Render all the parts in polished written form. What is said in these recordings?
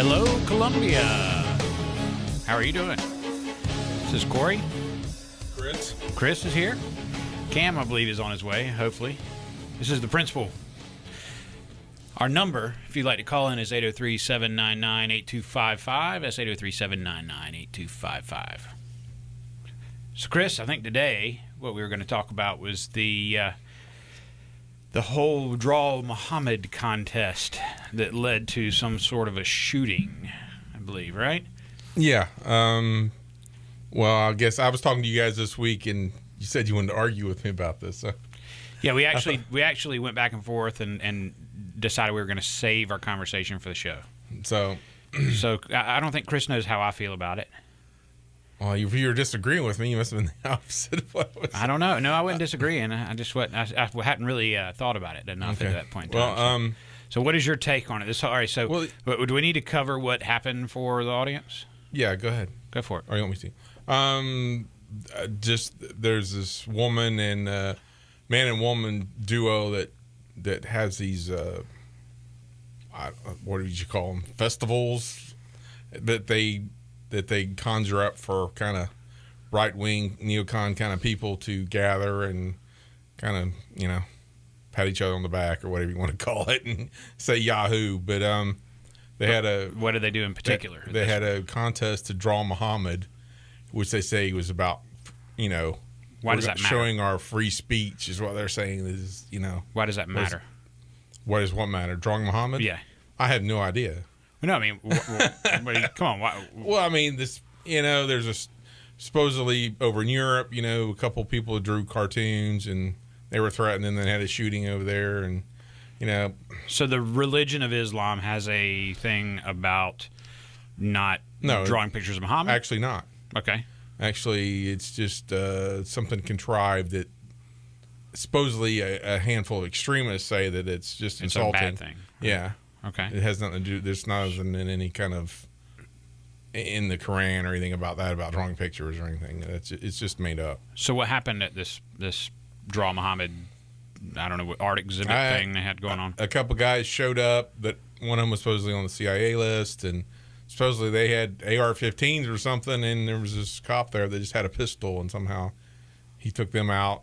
Hello, Columbia. How are you doing? This is Corey. Chris is here. Cam, I believe, is on his way, hopefully. This is The Principal. Our number, if you'd like to call in, is 803-799-8255. That's 803-799-8255. So, Chris, I think today what we were going to talk about was the whole Draw Muhammad contest that led to some sort of a shooting, I believe, right? Yeah. Well, I guess I was talking to you guys this week, and you said you wanted to argue with me about this. So. Yeah, we actually went back and forth and decided we were going to save our conversation for the show. So I don't think Chris knows how I feel about it. Well, if you were disagreeing with me, you must have been the opposite of what I was. I don't know. No, I wasn't disagreeing. I just wasn't. I hadn't really thought about it enough at that point in time. Well, so what is your take on it? All right. So, do we need to cover what happened for the audience? Yeah, go ahead. Go for it. Or you want me to? Just there's this woman and man and woman duo that has these what did you call them, festivals that they conjure up for kind of right-wing neocon kind of people to gather and kind of, pat each other on the back or whatever you want to call it and say Yahoo. But they had a... What did they do in particular? They had a contest to draw Muhammad, which they say was about, Why does that matter? Showing our free speech is what they're saying is, Why does that matter? What does what matter? Drawing Muhammad? Yeah. I have no idea. No, I mean, come on. Well, I mean, this, there's supposedly over in Europe, a couple people drew cartoons and they were threatened and then had a shooting over there and, So the religion of Islam has a thing about not drawing pictures of Muhammad? Actually not. Okay. Actually, it's just something contrived that supposedly a handful of extremists say that it's just insulting. It's a bad thing. Yeah. Okay. It has nothing to do. There's nothing in any kind of in the Quran or anything about that, about drawing pictures or anything. It's just made up. So what happened at this Draw Muhammad? I don't know what art exhibit thing they had going on. A couple guys showed up. That one of them was supposedly on the CIA list, and supposedly they had AR-15s or something. And there was this cop there that just had a pistol, and somehow he took them out.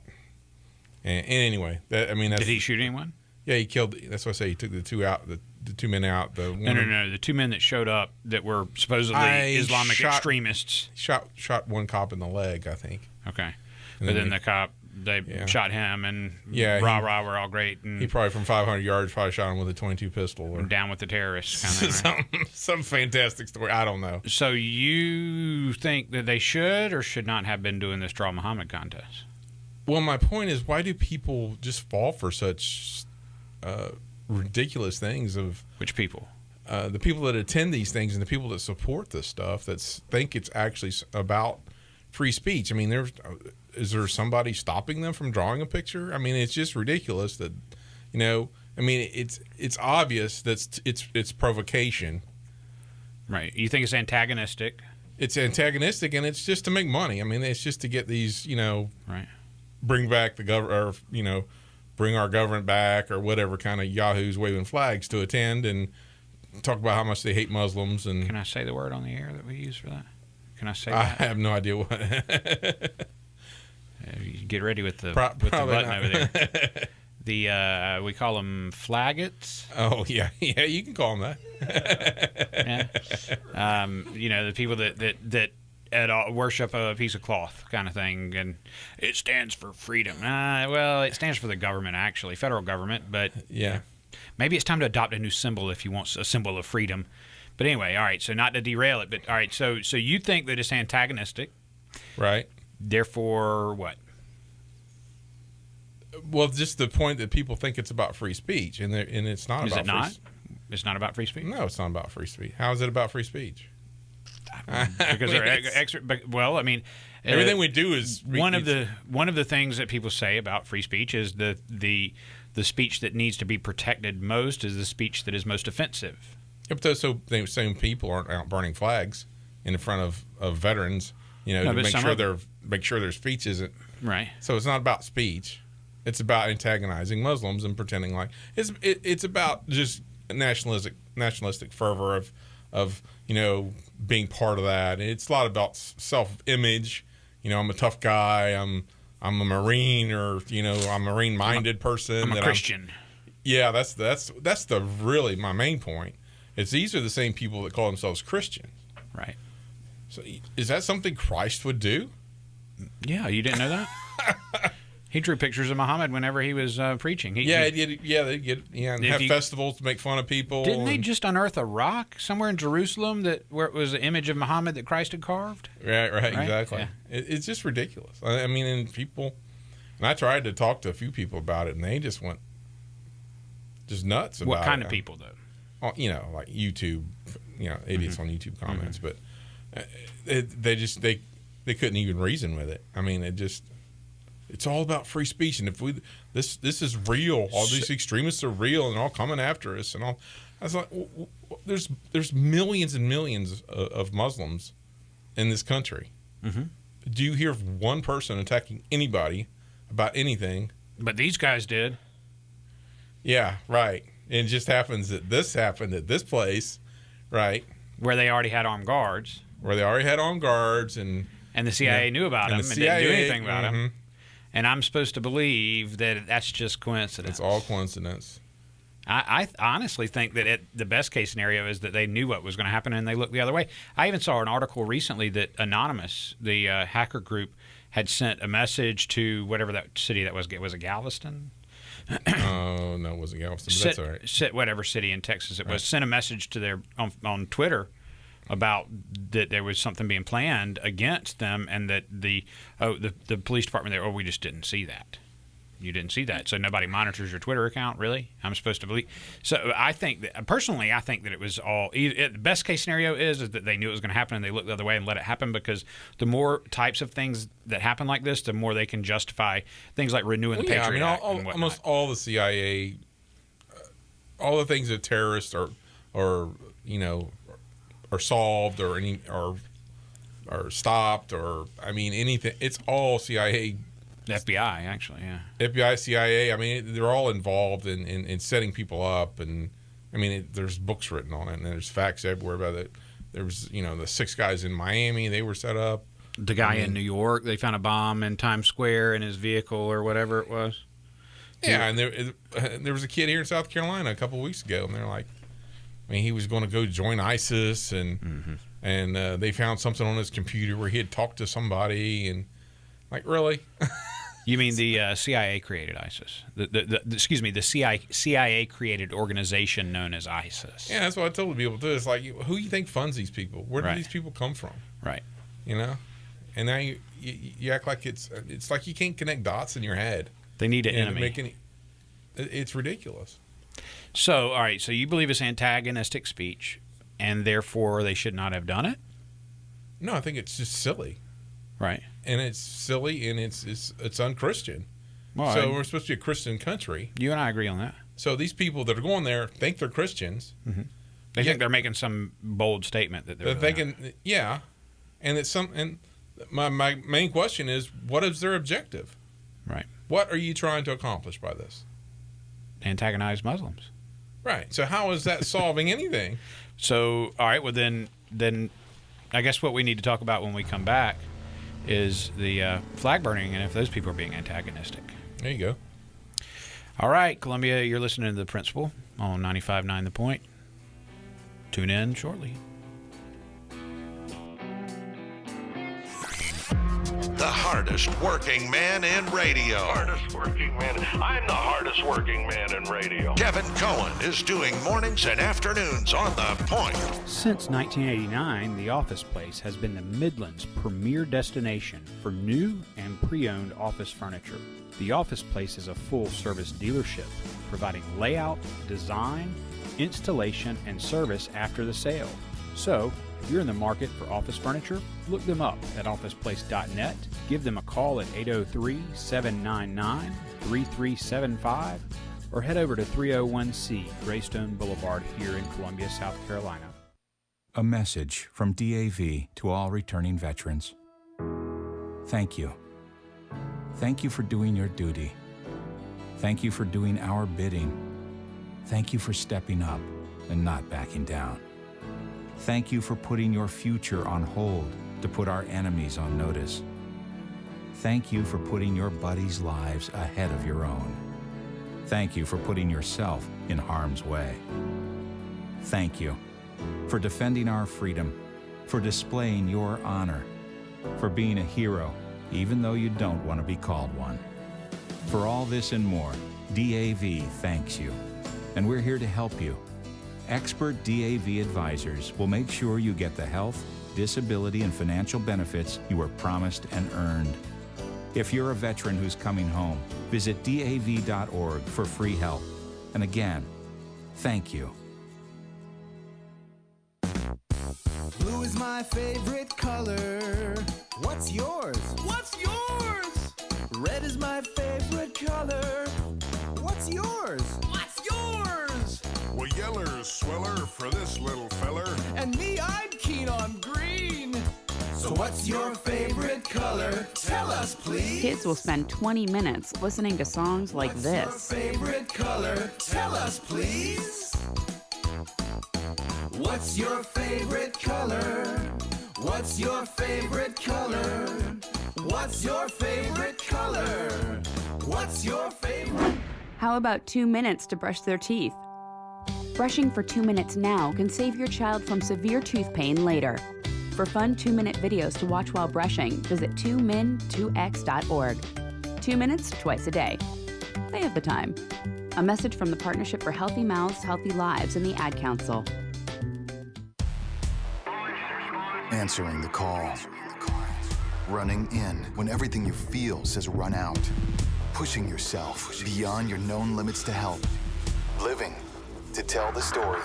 And anyway, did he shoot anyone? Yeah, he killed. That's why I say he took the two out. The two men out. No. The two men that showed up that were supposedly Islamic extremists. Shot one cop in the leg, I think. Okay. But then the cop, they shot him, and we're all great. And he probably from 500 yards probably shot him with a .22 pistol. Or down with the terrorists. Kind of, right? some fantastic story. I don't know. So you think that they should or should not have been doing this Draw Muhammad contest? Well, my point is, why do people just fall for such ridiculous things? Of which people? The people that attend these things and the people that support this stuff that think it's actually about free speech. I mean, is there somebody stopping them from drawing a picture? I mean, it's just ridiculous that, it's obvious that it's provocation. Right. You think it's antagonistic? It's antagonistic, and it's just to make money. I mean, it's just to get these, right. Bring back the government, or, bring our government back, or whatever kind of yahoos waving flags to attend and talk about how much they hate Muslims. And can I say the word on the air that we use for that? Can I say I that? have no idea what. You get ready with the button not. Over there. We call them flaggots. Oh yeah, you can call them that. Yeah. The people that worship a piece of cloth kind of thing, and it stands for freedom. Well, it stands for the government, actually, federal government. But maybe it's time to adopt a new symbol if you want a symbol of freedom. But anyway, all right. So not to derail it, but all right. So you think that it's antagonistic, right? Therefore, what? Well, just the point that people think it's about free speech, and it's not. Is about it not? It's not about free speech. No, it's not about free speech. How is it about free speech? Because they're extra. Well, I mean, everything we do is one of the things that people say about free speech is the speech that needs to be protected most is the speech that is most offensive. Yeah, but those same people aren't out burning flags in front of veterans, to make sure their speech isn't right. So it's not about speech; it's about antagonizing Muslims and pretending like it's about just nationalistic fervor of being part of that. And it's a lot about self-image. I'm a tough guy. I'm a Marine, or I'm a Marine-minded person. I'm a Christian. That's the really my main point. These are the same people that call themselves Christians. Right. So is that something Christ would do? Yeah, you didn't know that? He drew pictures of Muhammad whenever he was preaching. They have festivals to make fun of people. Didn't they just unearth a rock somewhere in Jerusalem where it was an image of Muhammad that Christ had carved? Right, exactly. Yeah. It's just ridiculous. I mean, and I tried to talk to a few people about it, and they just went just nuts about it. What kind of people, though? Like YouTube, idiots on YouTube comments, but they couldn't even reason with it. I mean, it's all about free speech, and if this is real, all these extremists are real and all coming after us and all. I was like, there's millions and millions of Muslims in this country. Mm-hmm. Do you hear of one person attacking anybody about anything? But these guys did. Yeah, right. And it just happens that this happened at this place, right? Where they already had armed guards. And the CIA knew about them and didn't do anything about them. And I'm supposed to believe that that's just coincidence. It's all coincidence. I honestly think that the best case scenario is that they knew what was going to happen and they looked the other way. I even saw an article recently that Anonymous, the hacker group, had sent a message to whatever that city that was. Was it Galveston? Oh, no, it wasn't Galveston, but that's all right. Whatever city in Texas it was, sent a message to their on Twitter about that there was something being planned against them, and that the police department there, we just didn't see that. You didn't see that, so nobody monitors your Twitter account, really? I'm supposed to believe. So I think that, personally, I think that it was all. The best case scenario is that they knew it was going to happen and they looked the other way and let it happen, because the more types of things that happen like this, the more they can justify things like renewing the Patriot Act and whatnot. Almost all the CIA, all the things that terrorists are solved or stopped, or anything. It's all CIA. The FBI, actually, yeah. FBI, CIA. They're all involved in setting people up, and there's books written on it, and there's facts everywhere about it. There was, the 6 guys in Miami, they were set up. The guy in New York, they found a bomb in Times Square in his vehicle or whatever it was. Yeah, and there was a kid here in South Carolina a couple of weeks ago, and they're like, he was going to go join ISIS, and they found something on his computer where he had talked to somebody, and like, really? You mean the CIA created ISIS? The CIA created organization known as ISIS. Yeah, that's what I told people too. It's like, who do you think funds these people? Where do these people come from? Right. And now you act like it's like you can't connect dots in your head. They need an enemy. It's ridiculous. So, all right. So you believe it's antagonistic speech, and therefore they should not have done it? No, I think it's just silly. Right. And it's silly, and it's unchristian. Well, so we're supposed to be a Christian country. You and I agree on that. So these people that are going there think they're Christians. Mm-hmm. They think they're making some bold statement that they're thinking. Yeah, and it's some. And my main question is, what is their objective? Right. What are you trying to accomplish by this? Antagonize Muslims. Right. So how is that solving anything? So, all right. Well, then I guess what we need to talk about when we come back is the flag burning, and if those people are being antagonistic. There you go. All right, Columbia, you're listening to The Principal on 95.9 The Point. Tune in shortly. The hardest working man in radio. Hardest working man. I'm the hardest working man in radio. Kevin Cohen is doing mornings and afternoons on The Point. Since 1989, The Office Place has been the Midland's premier destination for new and pre-owned office furniture. The Office Place is a full-service dealership, providing layout, design, installation, and service after the sale. So, if you're in the market for office furniture, look them up at officeplace.net. Give them a call at 803-799-3375 or head over to 301C Greystone Boulevard here in Columbia, South Carolina. A message from DAV to all returning veterans. Thank you. Thank you for doing your duty. Thank you for doing our bidding. Thank you for stepping up and not backing down. Thank you for putting your future on hold to put our enemies on notice. Thank you for putting your buddies' lives ahead of your own. Thank you for putting yourself in harm's way. Thank you for defending our freedom, for displaying your honor, for being a hero, even though you don't want to be called one. For all this and more, DAV thanks you, and we're here to help you. Expert DAV advisors will make sure you get the health, disability, and financial benefits you were promised and earned. If you're a veteran who's coming home, visit DAV.org for free help. And again, thank you. Blue is my favorite color. What's yours? What's yours? Red is my favorite color. What's yours? What's yours? Well, yeller's sweller for this little feller. And me, I'm keen on green. So what's your favorite color? Tell us, please. Kids will spend 20 minutes listening to songs like this. What's your favorite color? Tell us, please. What's your favorite color? What's your favorite color? What's your favorite color? What's your favorite? How about 2 minutes to brush their teeth? Brushing for 2 minutes now can save your child from severe tooth pain later. For fun 2-minute videos to watch while brushing, visit 2min2x.org. 2 minutes twice a day. They have the time. A message from the Partnership for Healthy Mouths, Healthy Lives and the Ad Council. Answering the call. Running in when everything you feel says run out. Pushing yourself beyond your known limits to help. Living to tell the story.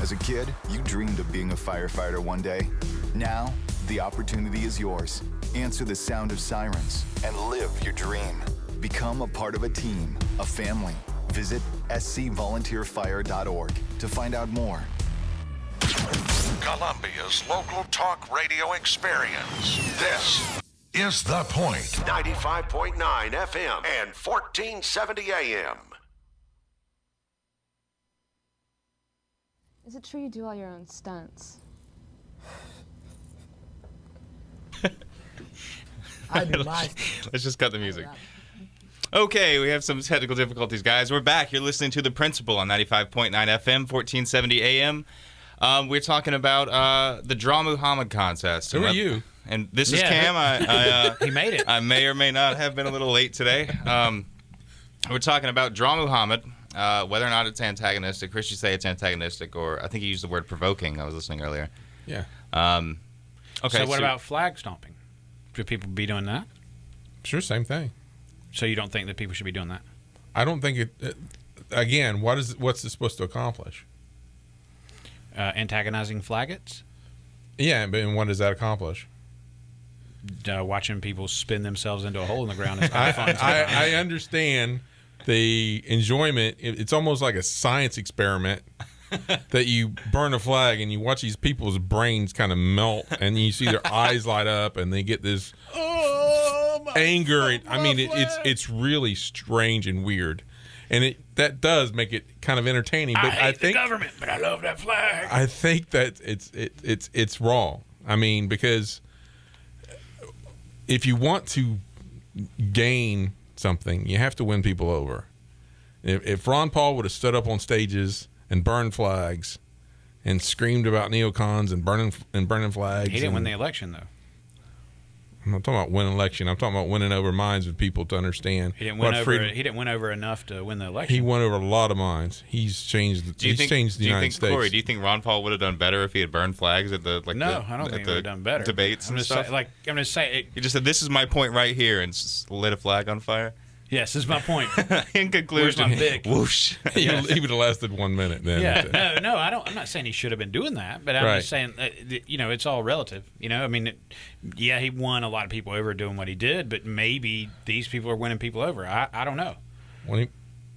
As a kid, you dreamed of being a firefighter one day. Now, the opportunity is yours. Answer the sound of sirens and live your dream. Become a part of a team, a family. Visit scvolunteerfire.org to find out more. Columbia's local talk radio experience. This is The Point. 95.9 FM and 1470 AM. Is it true you do all your own stunts? I do my Let's just cut the music. Okay, we have some technical difficulties, guys. We're back. You're listening to The Principle on 95.9 FM, 1470 AM. We're talking about the Draw Muhammad contest. Who are you? And this is Cam. He made it. I may or may not have been a little late today. We're talking about Draw Muhammad, whether or not it's antagonistic. Chris, you say it's antagonistic, or I think you used the word provoking. I was listening earlier. Yeah. Okay. So what about flag stomping? Should people be doing that? Sure, same thing. So you don't think that people should be doing that? I don't think it. Again, what's it supposed to accomplish? Antagonizing flaggets? Yeah, but and what does that accomplish? Watching people spin themselves into a hole in the ground is kind of fun. I understand the enjoyment. It's almost like a science experiment that you burn a flag and you watch these people's brains kind of melt and you see their eyes light up and they get this anger. It's really strange and weird. And that does make it kind of entertaining. But I hate the government, but I love that flag. I think that it's wrong. I mean, because if you want to gain something, you have to win people over. If Ron Paul would have stood up on stages and burned flags and screamed about neocons and burning flags, he didn't win the election though. I'm not talking about winning an election. I'm talking about winning over minds of people to understand. He didn't win over enough to win the election. He won over a lot of minds. He's changed the United States. Corey, do you think Ron Paul would have done better if he had burned flags at the No, I don't think he would have done better. Debates and stuff? I'm just saying. He just said, "This is my point right here," and lit a flag on fire. Yes, this is my point. In conclusion, where's my bic? Whoosh. He would have lasted 1 minute then. Yeah, no, I'm not saying he should have been doing that, but I'm just saying, it's all relative. I mean, he won a lot of people over doing what he did, but maybe these people are winning people over. I don't know.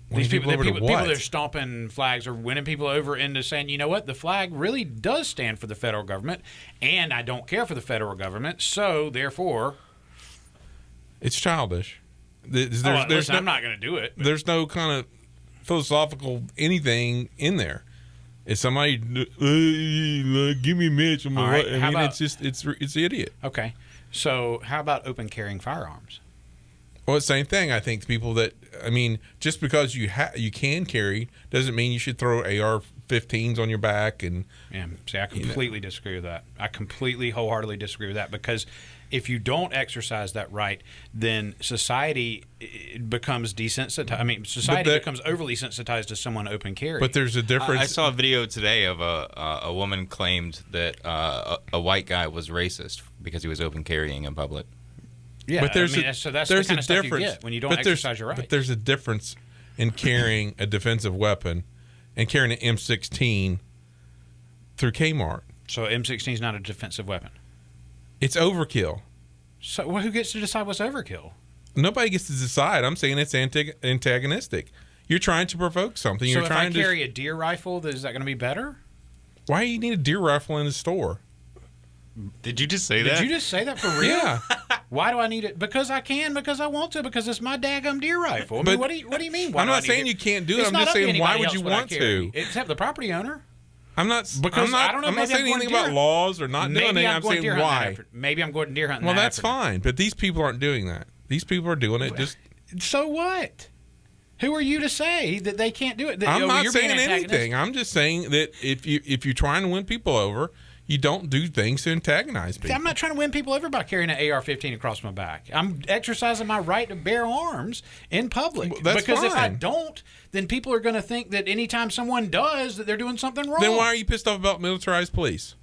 These people that are stomping flags are winning people over into saying, you know what, the flag really does stand for the federal government, and I don't care for the federal government, so therefore, it's childish. I'm not going to do it. There's no kind of philosophical anything in there. If somebody, give me a minute. All right, I mean, it's just it's idiot. Okay. So how about open carrying firearms? Well, it's the same thing. I think people that, I mean, just because you can carry doesn't mean you should throw AR-15s on your back. And yeah, see, I completely disagree with that. I completely, wholeheartedly disagree with that, because if you don't exercise that right, then society becomes desensitized. I mean, society becomes overly sensitized to someone open carry. But there's a difference. I saw a video today of a woman claimed that a white guy was racist because he was open carrying in public. Yeah, but there's so that's the kind of stuff you get when you don't exercise your rights. But there's a difference in carrying a defensive weapon and carrying an M16 through Kmart. So M16 is not a defensive weapon. It's overkill. So who gets to decide what's overkill? Nobody gets to decide. I'm saying it's antagonistic. You're trying to provoke something. So You're if trying I carry a deer rifle, is that going to be better? Why do you need a deer rifle in the store? Did you just say that? Did you just say that for real? Yeah. Why do I need it? Because I can, because I want to, because it's my daggum deer rifle. I mean, what do you mean? I'm not saying you can't do it. I'm just saying, why would you want to? Except the property owner. I'm not saying anything about laws or not doing it. I'm saying why. Maybe I'm going deer hunting. Well, that's fine. But these people aren't doing that. These people are doing it just. So what? Who are you to say that they can't do it? I'm not saying anything. I'm just saying that if you're trying to win people over, you don't do things to antagonize people. See, I'm not trying to win people over by carrying an AR-15 across my back. I'm exercising my right to bear arms in public. Well, that's because fine. If I don't, then people are going to think that anytime someone does, that they're doing something wrong. Then why are you pissed off about militarized police?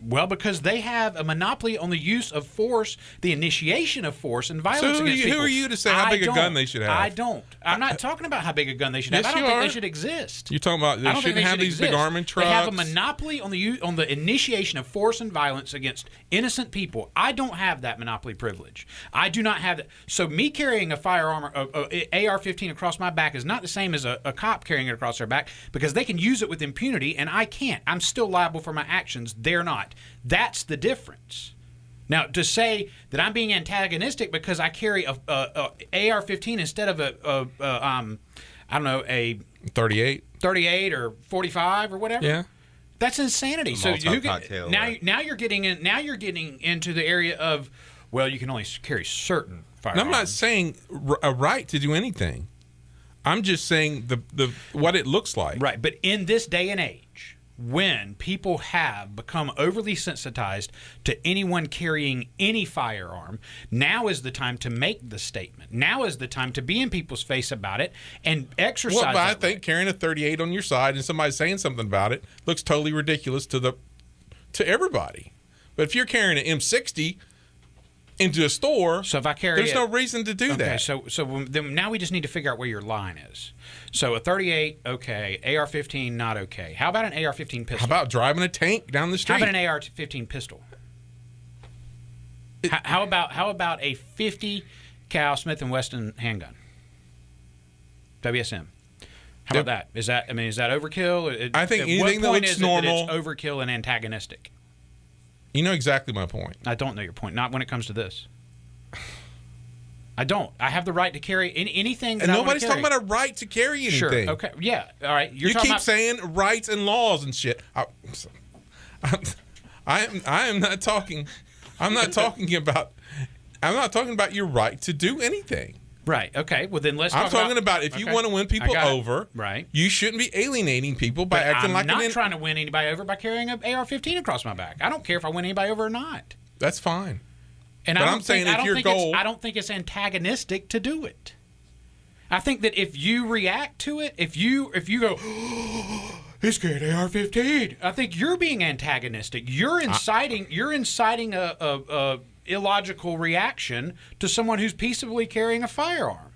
Well, because they have a monopoly on the use of force, the initiation of force and violence against people. Who are you to say how big a gun they should have? I don't. I'm not talking about how big a gun they should have. I don't think they should exist. You're talking about they shouldn't have these big armament trucks. They have a monopoly on the initiation of force and violence against innocent people. I don't have that monopoly privilege. I do not have that. So me carrying a firearm, a AR-15 across my back is not the same as a cop carrying it across their back, because they can use it with impunity and I can't. I'm still liable for my actions. They're not. That's the difference. Now, to say that I'm being antagonistic because I carry a AR-15 instead of a 38 or 45 or whatever. Yeah, that's insanity. So now you're getting into the area of, well, you can only carry certain firearms. No, I'm not saying a right to do anything. I'm just saying the what it looks like. Right, but in this day and age, when people have become overly sensitized to anyone carrying any firearm, now is the time to make the statement. Now is the time to be in people's face about it and exercise. Well, I think carrying a 38 on your side and somebody saying something about it looks totally ridiculous to everybody. But if you're carrying an M60 into a store, so if I carry there's no reason to do that. So then now we just need to figure out where your line is. So a 38, okay. AR-15, not okay. How about an AR-15 pistol? How about driving a tank down the street? How about an AR-15 pistol? How about a 50 cal Smith & Wesson handgun? WSM. How about that? Is that overkill? I think anything that looks normal. That it's overkill and antagonistic? You know exactly my point. I don't know your point. Not when it comes to this. I don't. I have the right to carry anything that and I nobody's want to carry. talking about a right to carry anything. Sure. Okay. Yeah. All right. You keep saying rights and laws and shit. I am not talking. I'm not talking about. I'm not talking about your right to do anything. Right. Okay. Well, then let's. I'm talking about if you want to win people over, right? You shouldn't be alienating people by acting like. I'm not trying to win anybody over by carrying an AR-15 across my back. I don't care if I win anybody over or not. That's fine. And but I'm saying if your goal, I don't think it's antagonistic to do it. I think that if you react to it, if you go, oh, he's carrying an AR-15, I think you're being antagonistic. You're inciting a illogical reaction to someone who's peaceably carrying a firearm.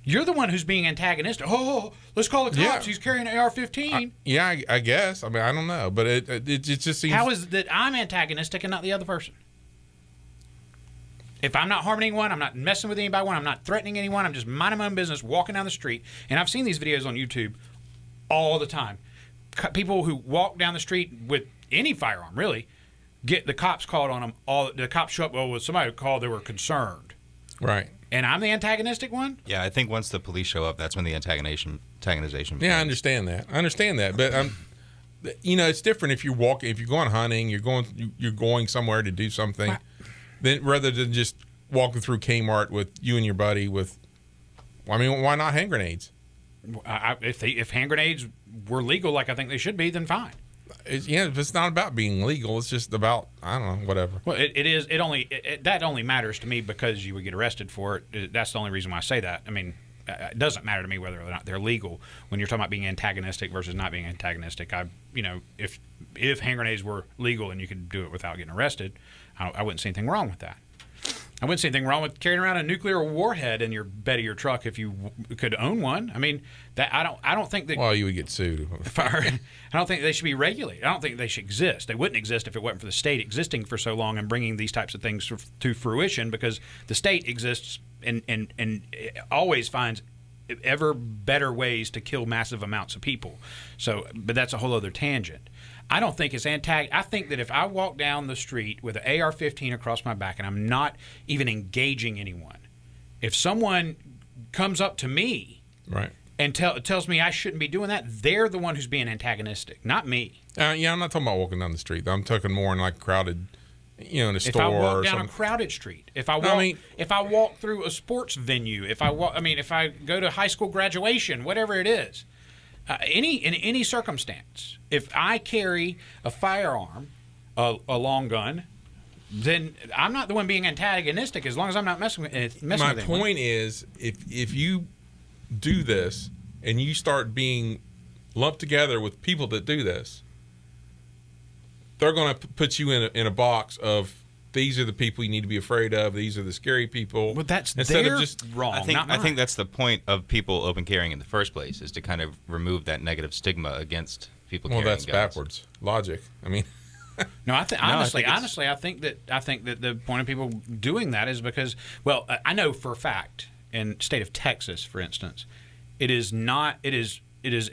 You're the one who's being antagonistic. Oh, let's call the cops. Yeah. He's carrying an AR-15. Yeah, I guess. I mean, I don't know, but it just seems. How is it that I'm antagonistic and not the other person? If I'm not harming anyone, I'm not messing with anybody, I'm not threatening anyone, I'm just minding my own business, walking down the street. And I've seen these videos on YouTube all the time. People who walk down the street with any firearm, really, get the cops called on them. The cops show up, well, somebody called, they were concerned. Right. and I'm the antagonistic one. Yeah, I think once the police show up, that's when the antagonization begins. Yeah, I understand that. But it's different if you're going hunting, you're going somewhere to do something, then rather than just walking through Kmart with you and your buddy why not hand grenades? If hand grenades were legal, like I think they should be, then fine. It's not about being legal. It's just about, I don't know, whatever. Well, it is. That only matters to me because you would get arrested for it. That's the only reason why I say that. I mean, it doesn't matter to me whether or not they're legal. When you're talking about being antagonistic versus not being antagonistic, if hand grenades were legal and you could do it without getting arrested, I wouldn't see anything wrong with that. I wouldn't see anything wrong with carrying around a nuclear warhead in your bed of your truck if you could own one. I mean, that I don't think that. Well, you would get sued. I don't think they should be regulated. I don't think they should exist. They wouldn't exist if it wasn't for the state existing for so long and bringing these types of things to fruition, because the state exists and always finds ever better ways to kill massive amounts of people. So, but that's a whole other tangent. I don't think it's I think that if I walk down the street with an AR-15 across my back and I'm not even engaging anyone, if someone comes up to me and tells me I shouldn't be doing that, they're the one who's being antagonistic, not me. I'm not talking about walking down the street. I'm talking more in like crowded, in a store. If I walk or down something. a crowded street, if I walk through a sports venue, if I go to high school graduation, whatever it is. In any circumstance, if I carry a firearm, a long gun, then I'm not the one being antagonistic as long as I'm not messing with anyone. My point is, if you do this and you start being lumped together with people that do this, they're going to put you in a box of, these are the people you need to be afraid of. These are the scary people. But that's instead of just wrong. I think that's the point of people open carrying in the first place, is to kind of remove that negative stigma against people carrying guns. Well, that's backwards logic. I mean, no, honestly, I think that the point of people doing that is because, well, I know for a fact in the state of Texas, for instance, it is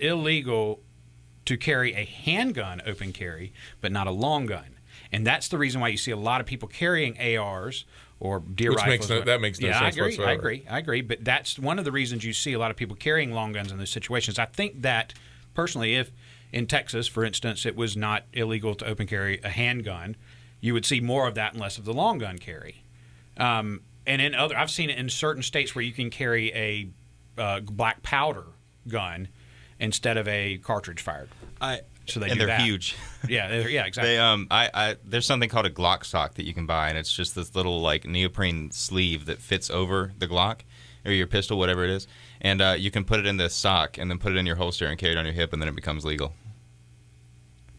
illegal to carry a handgun open carry, but not a long gun. And that's the reason why you see a lot of people carrying ARs or deer rifles. That makes no sense whatsoever. I agree. But that's one of the reasons you see a lot of people carrying long guns in those situations. I think that, personally, if in Texas, for instance, it was not illegal to open carry a handgun, you would see more of that and less of the long gun carry. And I've seen it in certain states where you can carry a black powder gun instead of a cartridge fired. So they're huge. Yeah, exactly. There's something called a Glock sock that you can buy, and it's just this little like neoprene sleeve that fits over the Glock or your pistol, whatever it is, and you can put it in this sock and then put it in your holster and carry it on your hip, and then it becomes legal.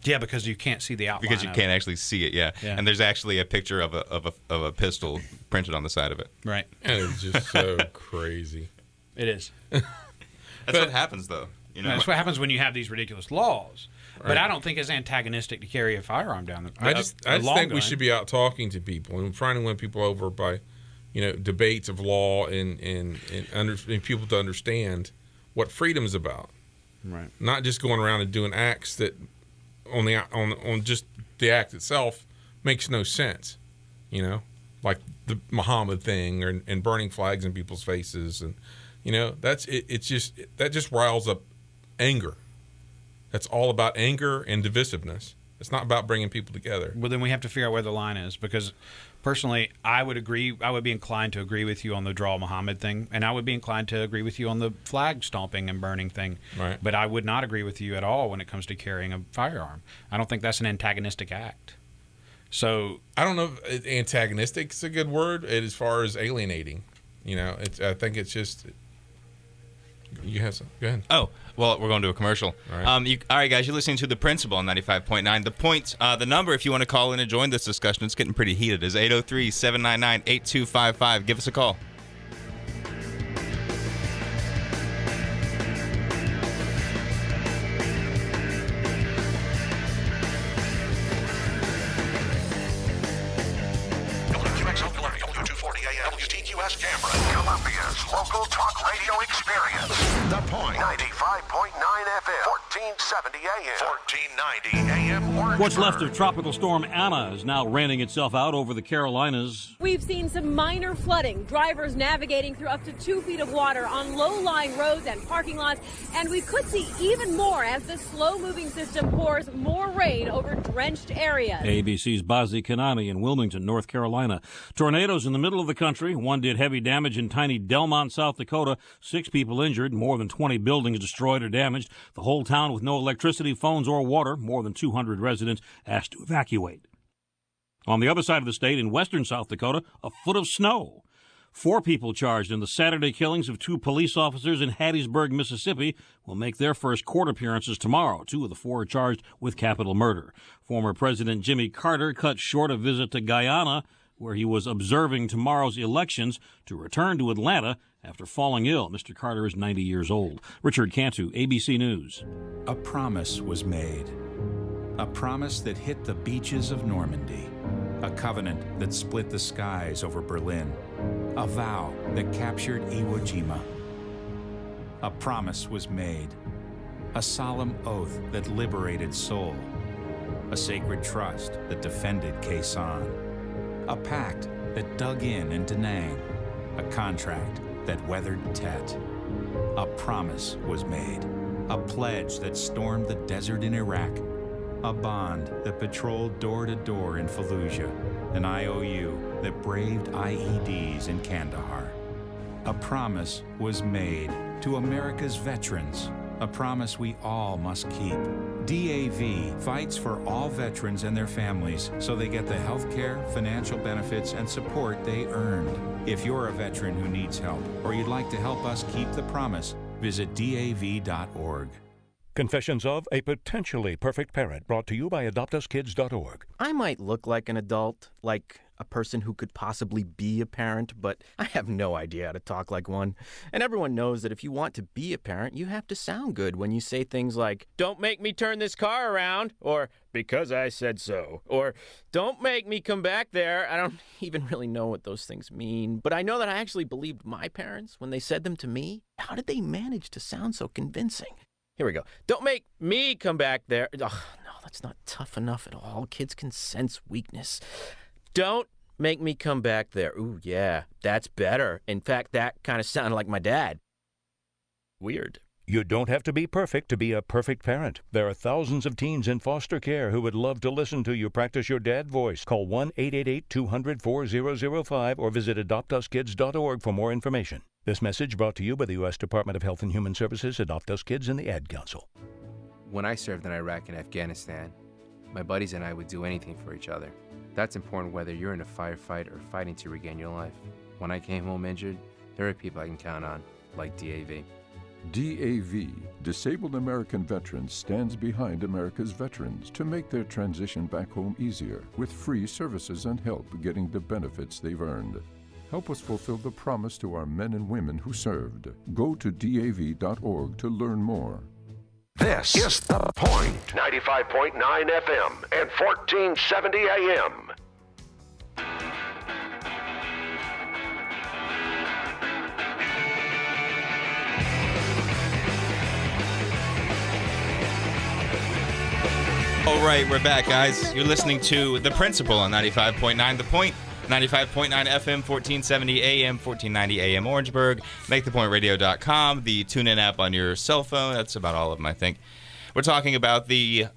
Yeah, because you can't see the outline. Because you can't actually see it. Yeah, and there's actually a picture of a pistol printed on the side of it. Right. And it's just so crazy. It is. That's what happens, though. That's what happens when you have these ridiculous laws. Right. But I don't think it's antagonistic to carry a firearm down the I just think we should be out talking to people and trying to win people over by, debates of law and people to understand what freedom is about. Right. Not just going around and doing acts that on just the act itself makes no sense. Like the Muhammad thing and burning flags in people's faces, and that just riles up anger. That's all about anger and divisiveness. It's not about bringing people together. Well, then we have to figure out where the line is, because personally, I would be inclined to agree with you on the Draw Muhammad thing, and I would be inclined to agree with you on the flag stomping and burning thing. Right. But I would not agree with you at all when it comes to carrying a firearm. I don't think that's an antagonistic act. So I don't know if antagonistic is a good word as far as alienating. I think it's just. You have some. Go ahead. Oh, well, we're going to a commercial. All right. All right, guys, you're listening to The Principle on 95.9. The number, if you want to call in and join this discussion, it's getting pretty heated, is 803-799-8255. Give us a call. WTQS Camera, Columbia's local talk radio experience. The Point, 95.9 FM, 1470 AM. 1490 AM Orangeburg. What's left of Tropical Storm Anna is now raining itself out over the Carolinas. We've seen some minor flooding, drivers navigating through up to 2 feet of water on low-lying roads and parking lots, and we could see even more as the slow-moving system pours more rain over drenched areas. ABC's Bazi Kanani in Wilmington, North Carolina. Tornadoes in the middle of the country. One did heavy damage in tiny Delmont, South Dakota. 6 people injured, more than 20 buildings destroyed or damaged. The whole town with no electricity, phones, or water. More than 200 residents asked to evacuate. On the other side of the state, in western South Dakota, a foot of snow. 4 people charged in the Saturday killings of 2 police officers in Hattiesburg, Mississippi, will make their first court appearances tomorrow. 2 of the 4 are charged with capital murder. Former President Jimmy Carter cut short a visit to Guyana, where he was observing tomorrow's elections, to return to Atlanta after falling ill. Mr. Carter is 90 years old. Richard Cantu, ABC News. A promise was made. A promise that hit the beaches of Normandy. A covenant that split the skies over Berlin. A vow that captured Iwo Jima. A promise was made. A solemn oath that liberated Seoul. A sacred trust that defended Khe Sanh. A pact that dug in Da Nang. A contract that weathered Tet. A promise was made. A pledge that stormed the desert in Iraq. A bond that patrolled door to door in Fallujah. An IOU that braved IEDs in Kandahar. A promise was made to America's veterans. A promise we all must keep. DAV fights for all veterans and their families so they get the health care, financial benefits, and support they earned. If you're a veteran who needs help or you'd like to help us keep the promise, visit DAV.org. Confessions of a Potentially Perfect Parent, brought to you by AdoptUsKids.org. I might look like an adult, like a person who could possibly be a parent, but I have no idea how to talk like one. And everyone knows that if you want to be a parent, you have to sound good when you say things like, "Don't make me turn this car around," or "because I said so," or "Don't make me come back there." I don't even really know what those things mean, but I know that I actually believed my parents when they said them to me. How did they manage to sound so convincing? Here we go. "Don't make me come back there." Oh, no, that's not tough enough at all. Kids can sense weakness. "Don't make me come back there." Ooh, yeah, that's better. In fact, that kind of sounded like my dad. Weird. You don't have to be perfect to be a perfect parent. There are thousands of teens in foster care who would love to listen to you practice your dad voice. Call 1-888-200-4005 or visit AdoptUsKids.org for more information. This message brought to you by the U.S. Department of Health and Human Services, Adopt Us Kids, and the Ad Council. When I served in Iraq and Afghanistan, my buddies and I would do anything for each other. That's important whether you're in a firefight or fighting to regain your life. When I came home injured, there are people I can count on, like DAV. DAV, Disabled American Veterans, stands behind America's veterans to make their transition back home easier with free services and help getting the benefits they've earned. Help us fulfill the promise to our men and women who served. Go to DAV.org to learn more. This is The Point. 95.9 FM and 1470 AM. All right, we're back, guys. You're listening to The Principle on 95.9 The Point, 95.9 FM, 1470 AM, 1490 AM Orangeburg, MakeThePointRadio.com, the TuneIn app on your cell phone. That's about all of them, I think. We're talking about the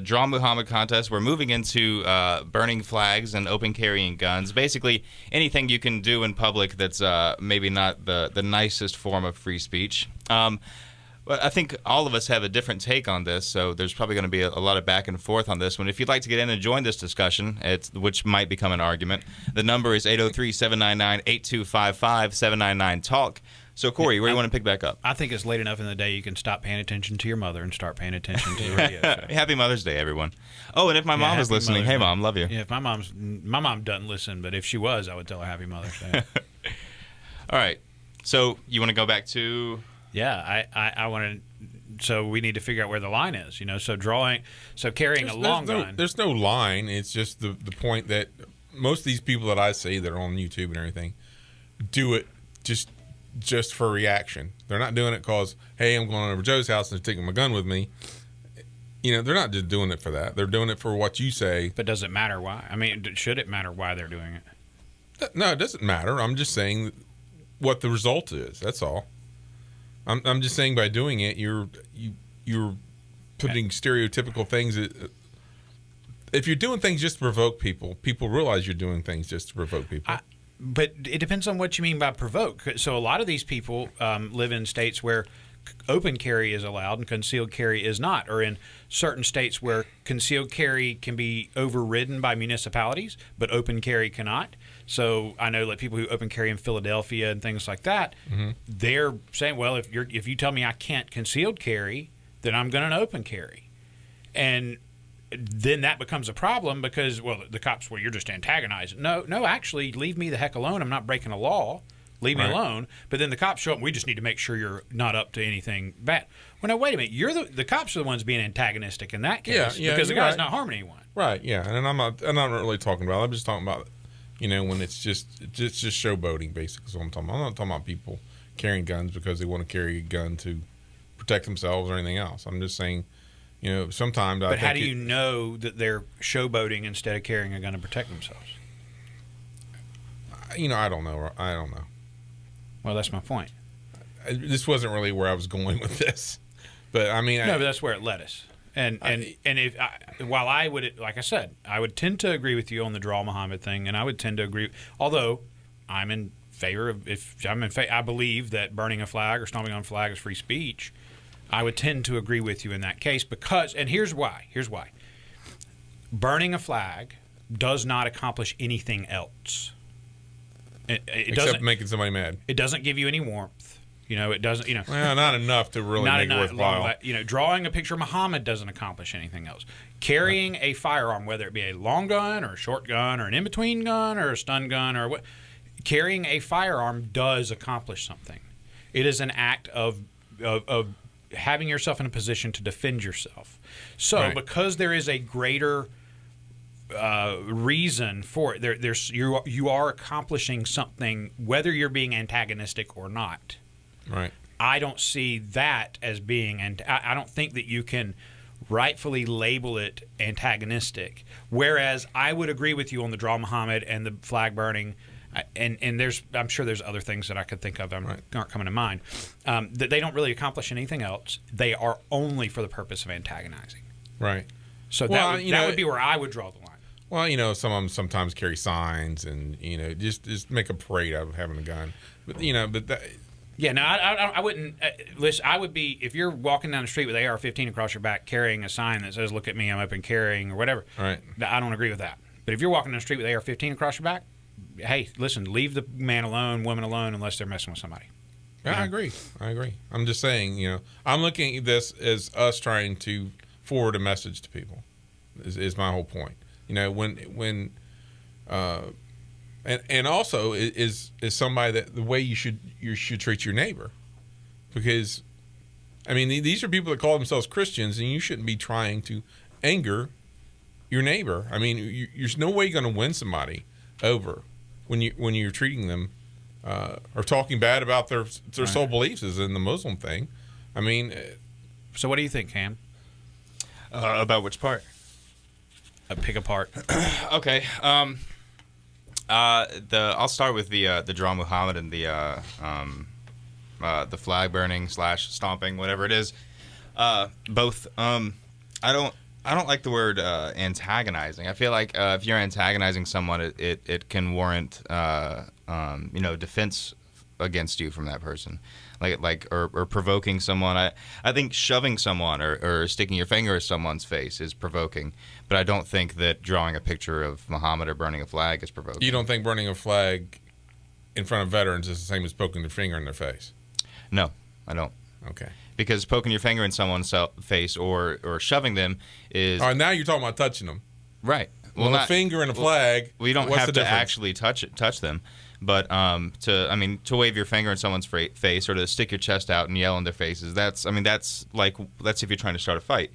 Draw Muhammad contest. We're moving into burning flags and open carrying guns. Basically, anything you can do in public that's maybe not the nicest form of free speech. But I think all of us have a different take on this, so there's probably going to be a lot of back and forth on this one. If you'd like to get in and join this discussion, which might become an argument, the number is 803-799-8255, 799-TALK. So, Corey, where do you want to pick back up? I think it's late enough in the day you can stop paying attention to your mother and start paying attention to the radio show. Happy Mother's Day, everyone. Oh, and if my mom is listening, hey, Mom, love you. Yeah, if my mom doesn't listen, but if she was, I would tell her Happy Mother's Day. All right. So, you want to go back to... Yeah, I want to. So we need to figure out where the line is, So carrying a long gun. There's no line. It's just the point that most of these people that I see that are on YouTube and everything do it just for reaction. They're not doing it because, hey, I'm going over to Joe's house and taking my gun with me, they're not just doing it for that. They're doing it for what you say. But does it matter why? I mean, should it matter why they're doing it? No, it doesn't matter. I'm just saying what the result is. That's all. I'm just saying by doing it, you're putting stereotypical things. If you're doing things just to provoke people, people realize you're doing things just to provoke people. But it depends on what you mean by provoke. So a lot of these people live in states where open carry is allowed and concealed carry is not, or in certain states where concealed carry can be overridden by municipalities, but open carry cannot. So I know like people who open carry in Philadelphia and things like that, they're saying, well, if you tell me I can't concealed carry, then I'm going to open carry. And then that becomes a problem because, well, the cops, well, you're just antagonizing. No, actually, leave me the heck alone. I'm not breaking a law. Leave me alone. But then the cops show up, and we just need to make sure you're not up to anything bad. Well, now, wait a minute. You're the cops are the ones being antagonistic in that case because the guy's not harming anyone. Right, yeah. And I'm not really talking about it. I'm just talking about, when it's just showboating, basically, is what I'm talking about. I'm not talking about people carrying guns because they want to carry a gun to protect themselves or anything else. I'm just saying, sometimes I think. But how do you know that they're showboating instead of carrying a gun to protect themselves? I don't know. Well, that's my point. This wasn't really where I was going with this, but I mean, but that's where it led us. And while I would, like I said, I would tend to agree with you on the Draw Muhammad thing, and I would tend to agree. Although I'm in favor of, I believe that burning a flag or stomping on a flag is free speech. I would tend to agree with you in that case because, and here's why. Burning a flag does not accomplish anything else. Except making somebody mad. It doesn't give you any warmth. It doesn't. Well, not enough to really make it worthwhile. Drawing a picture of Muhammad doesn't accomplish anything else. Carrying a firearm, whether it be a long gun or a short gun or an in-between gun or a stun gun or what, carrying a firearm does accomplish something. It is an act of having yourself in a position to defend yourself. So, because there is a greater reason for it, you are accomplishing something, whether you're being antagonistic or not. Right. I don't see that as being, and I don't think that you can rightfully label it antagonistic. Whereas I would agree with you on the Draw Muhammad and the flag burning, and I'm sure there's other things that I could think of that aren't coming to mind, that they don't really accomplish anything else. They are only for the purpose of antagonizing. Right. So that would be where I would draw the line. Well, some of them sometimes carry signs and, just make a parade out of having a gun. But, Yeah, no, I wouldn't. Listen, I would be, if you're walking down the street with AR-15 across your back carrying a sign that says, "Look at me, I'm open carrying," or whatever, right. I don't agree with that. But if you're walking down the street with AR-15 across your back, hey, listen, leave the man alone, woman alone, unless they're messing with somebody. Yeah, I agree. I'm just saying, I'm looking at this as us trying to forward a message to people is my whole point. When and also is somebody that the way you should treat your neighbor, because I mean these are people that call themselves Christians, and you shouldn't be trying to anger your neighbor. I mean, there's no way you're going to win somebody over when you're treating them or talking bad about their sole beliefs, as in the Muslim thing. I mean, so what do you think, Cam? About which part? Pick apart. Okay. I'll start with the Draw Muhammad and the flag burning / stomping, whatever it is. Both. I don't like the word antagonizing. I feel like if you're antagonizing someone, it can warrant defense against you from that person. Or provoking someone. I think shoving someone or sticking your finger in someone's face is provoking, but I don't think that drawing a picture of Muhammad or burning a flag is provoking. You don't think burning a flag in front of veterans is the same as poking your finger in their face? No, I don't. Okay. Because poking your finger in someone's face or shoving them is... All right, now you're talking about touching them. Right. Well, a finger and a flag, we don't what's have the to difference? actually touch them. But to wave your finger in someone's face or to stick your chest out and yell in their faces, that's if you're trying to start a fight.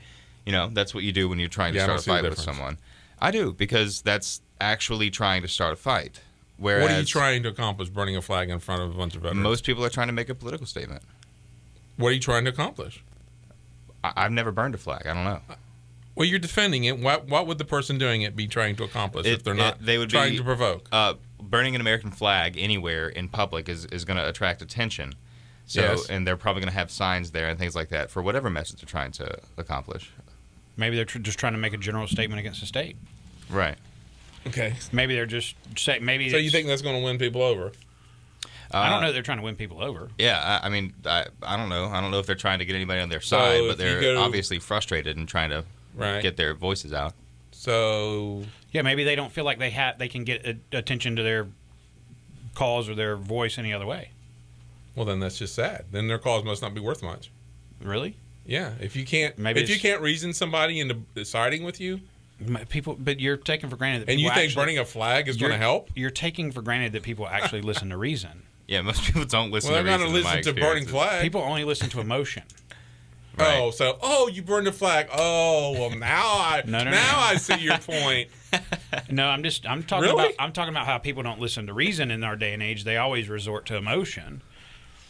That's what you do when you're trying to start a fight with someone. I do, because that's actually trying to start a fight. Whereas, what are you trying to accomplish burning a flag in front of a bunch of veterans? Most people are trying to make a political statement. What are you trying to accomplish? I've never burned a flag. I don't know. Well, you're defending it. What would the person doing it be trying to accomplish if they're not they would trying be, to provoke? Burning an American flag anywhere in public is going to attract attention. So, Yes. and they're probably going to have signs there and things like that for whatever message they're trying to accomplish. Maybe they're just trying to make a general statement against the state. Right. Okay. Maybe they're just saying. Maybe. So you think that's going to win people over? I don't know that they're trying to win people over. Yeah, I mean, I don't know. I don't know if they're trying to get anybody on their side, but they're obviously frustrated and trying to get their voices out. So yeah, maybe they don't feel like they can get attention to their cause or their voice any other way. Well, then that's just sad. Then their cause must not be worth much. Really? Yeah. If you can't, you can't reason somebody into siding with you, people. But you're taking for granted that. And people you think actually, burning a flag is going to help? You're taking for granted that people actually listen to reason. Yeah, most people don't listen. Well, to they're reason. going to listen to burning flag. People only listen to emotion. Right. You burned a flag. Oh, well, now I see your point. No, I'm talking about how people don't listen to reason in our day and age. They always resort to emotion.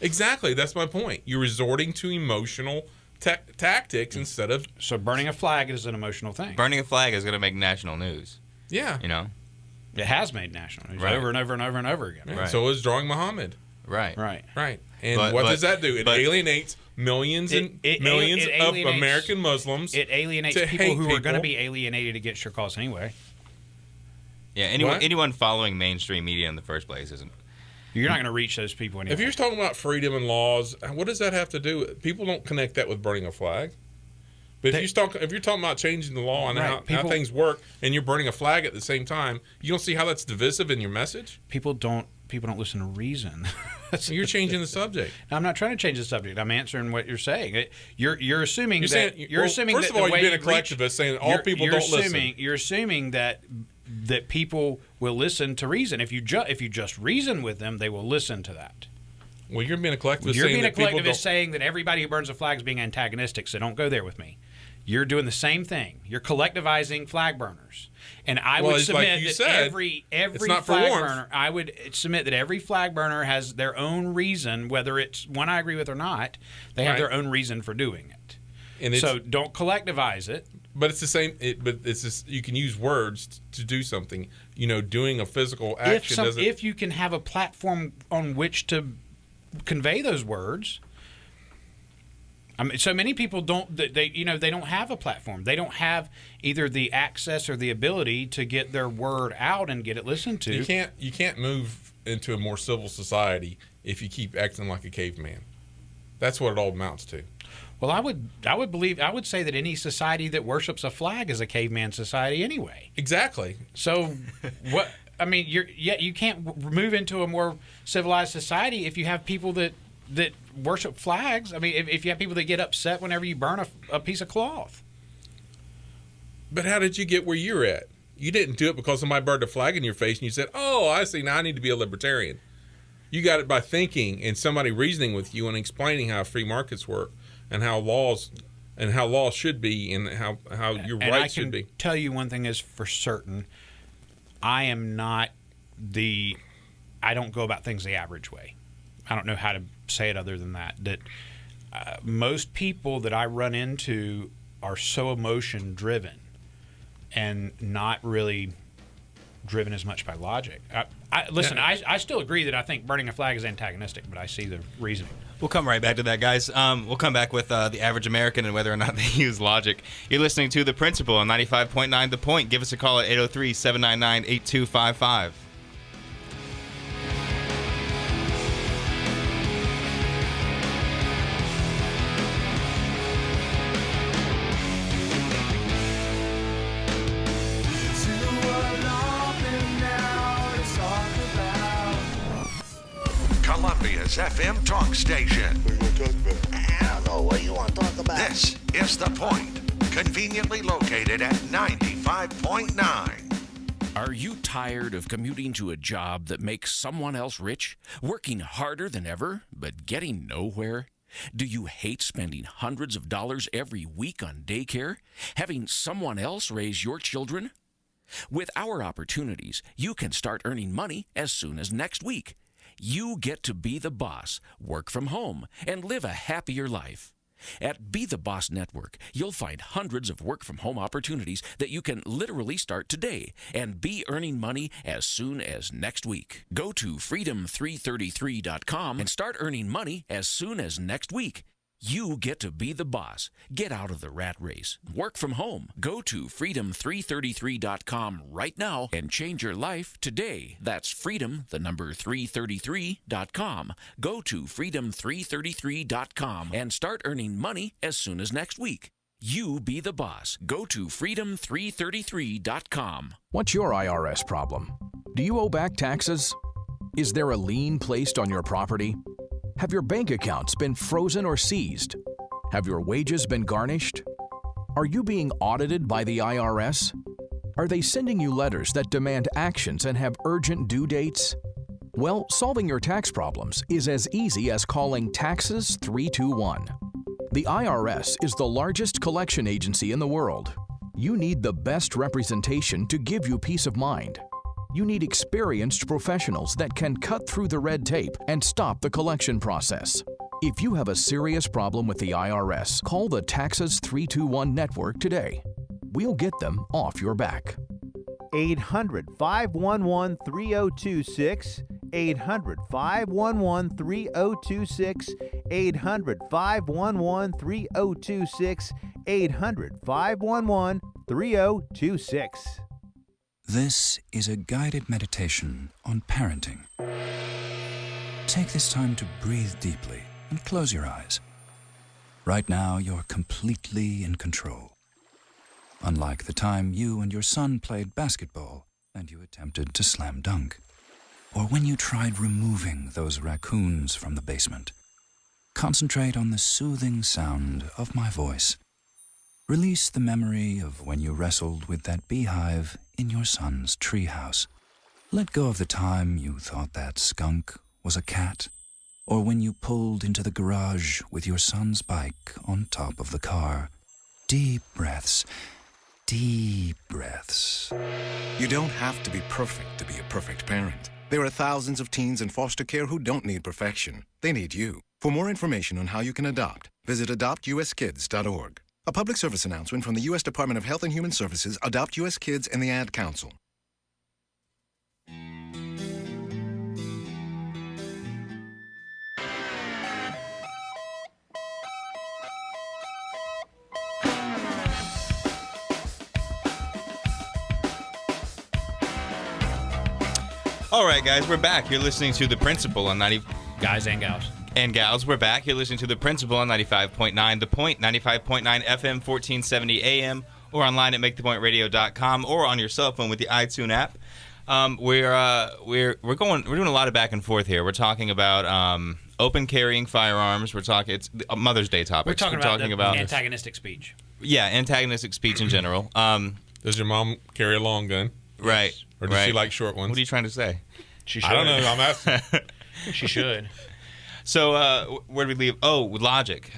Exactly, that's my point. You're resorting to emotional tactics instead of. So burning a flag is an emotional thing. Burning a flag is going to make national news. Yeah, it has made national news over and over and over and over again. Yeah. Right. So is drawing Muhammad. Right. And what does that do? It alienates millions and millions of American Muslims. It alienates people who are going to be alienated against your cause anyway. Yeah, anyone following mainstream media in the first place isn't. You're not going to reach those people anyway. If you're talking about freedom and laws, what does that have to do with? People don't connect that with burning a flag. But if you're talking about changing the law and how things work, and you're burning a flag at the same time, you don't see how that's divisive in your message? People don't listen to reason. You're changing the subject. I'm not trying to change the subject. I'm answering what you're saying. You're assuming that first of all, you've been a collectivist saying all people don't listen. You're assuming that people will listen to reason. If you just reason with them, they will listen to that. Well, you're being a collectivist. You're being a collectivist saying that everybody who burns a flag is being antagonistic. So don't go there with me. You're doing the same thing. You're collectivizing flag burners, and I would submit that every flag burner. I would submit that every flag burner has their own reason, whether it's one I agree with or not. They have their own reason for doing it. And so don't collectivize it. But it's the same. But it's just, you can use words to do something. Doing a physical action. If you can have a platform on which to convey those words. I mean, so many people don't. They don't have a platform. They don't have either the access or the ability to get their word out and get it listened to. You can't move into a more civil society if you keep acting like a caveman. That's what it all amounts to. Well, I would say that any society that worships a flag is a caveman society anyway. Exactly. So what? I mean, you can't move into a more civilized society if you have people that worship flags. I mean, if you have people that get upset whenever you burn a piece of cloth. But how did you get where you're at? You didn't do it because somebody burned a flag in your face and you said, "Oh, I see. Now I need to be a libertarian." You got it by thinking and somebody reasoning with you and explaining how free markets work and how laws should be and how your rights should be. I can tell you one thing is for certain. I am not I don't go about things the average way. I don't know how to say it other than that. That most people that I run into are so emotion driven and not really driven as much by logic. I still agree that I think burning a flag is antagonistic, but I see the reasoning. We'll come right back to that, guys. We'll come back with the average American and whether or not they use logic. You're listening to The Principle on 95.9 The Point. Give us a call at 803-799-8255. Columbia's FM talk station. What are you going to talk about? I don't know. What do you want to talk about? This is The Point, conveniently located at 95.9. Are you tired of commuting to a job that makes someone else rich? Working harder than ever, but getting nowhere? Do you hate spending hundreds of dollars every week on daycare? Having someone else raise your children? With our opportunities, you can start earning money as soon as next week. You get to be the boss, work from home, and live a happier life. At Be the Boss Network, you'll find hundreds of work-from-home opportunities that you can literally start today and be earning money as soon as next week. Go to freedom333.com and start earning money as soon as next week. You get to be the boss. Get out of the rat race. Work from home. Go to freedom333.com right now and change your life today. That's freedom, the number 333.com. Go to freedom333.com and start earning money as soon as next week. You be the boss. Go to freedom333.com. What's your IRS problem? Do you owe back taxes? Is there a lien placed on your property? Have your bank accounts been frozen or seized? Have your wages been garnished? Are you being audited by the IRS? Are they sending you letters that demand actions and have urgent due dates? Well, solving your tax problems is as easy as calling Taxes 321. The IRS is the largest collection agency in the world. You need the best representation to give you peace of mind. You need experienced professionals that can cut through the red tape and stop the collection process. If you have a serious problem with the IRS, call the Taxes 321 network today. We'll get them off your back. 800-511-3026, 800-511-3026, 800-511-3026, 800-511-3026. This is a guided meditation on parenting. Take this time to breathe deeply and close your eyes. Right now, you're completely in control. Unlike the time you and your son played basketball and you attempted to slam dunk, or when you tried removing those raccoons from the basement. Concentrate on the soothing sound of my voice. Release the memory of when you wrestled with that beehive in your son's treehouse. Let go of the time you thought that skunk was a cat, or when you pulled into the garage with your son's bike on top of the car. Deep breaths. Deep breaths. You don't have to be perfect to be a perfect parent. There are thousands of teens in foster care who don't need perfection. They need you. For more information on how you can adopt, visit adoptuskids.org. A public service announcement from the U.S. Department of Health and Human Services, Adopt U.S. Kids, and the Ad Council. All right, guys, we're back. You're listening to The Principle on 90... Guys and gals. And gals, we're back. You're listening to The Principle on 95.9 The Point, 95.9 FM, 1470 AM, or online at makethepointradio.com, or on your cell phone with the iTunes app. We're doing a lot of back and forth here. We're talking about open carrying firearms. It's a Mother's Day topic. We're talking about antagonistic speech. Yeah, antagonistic speech in general. Does your mom carry a long gun? Right. Or does she like short ones? What are you trying to say? She should. I don't know. I'm asking. She should. So where did we leave? Oh, logic.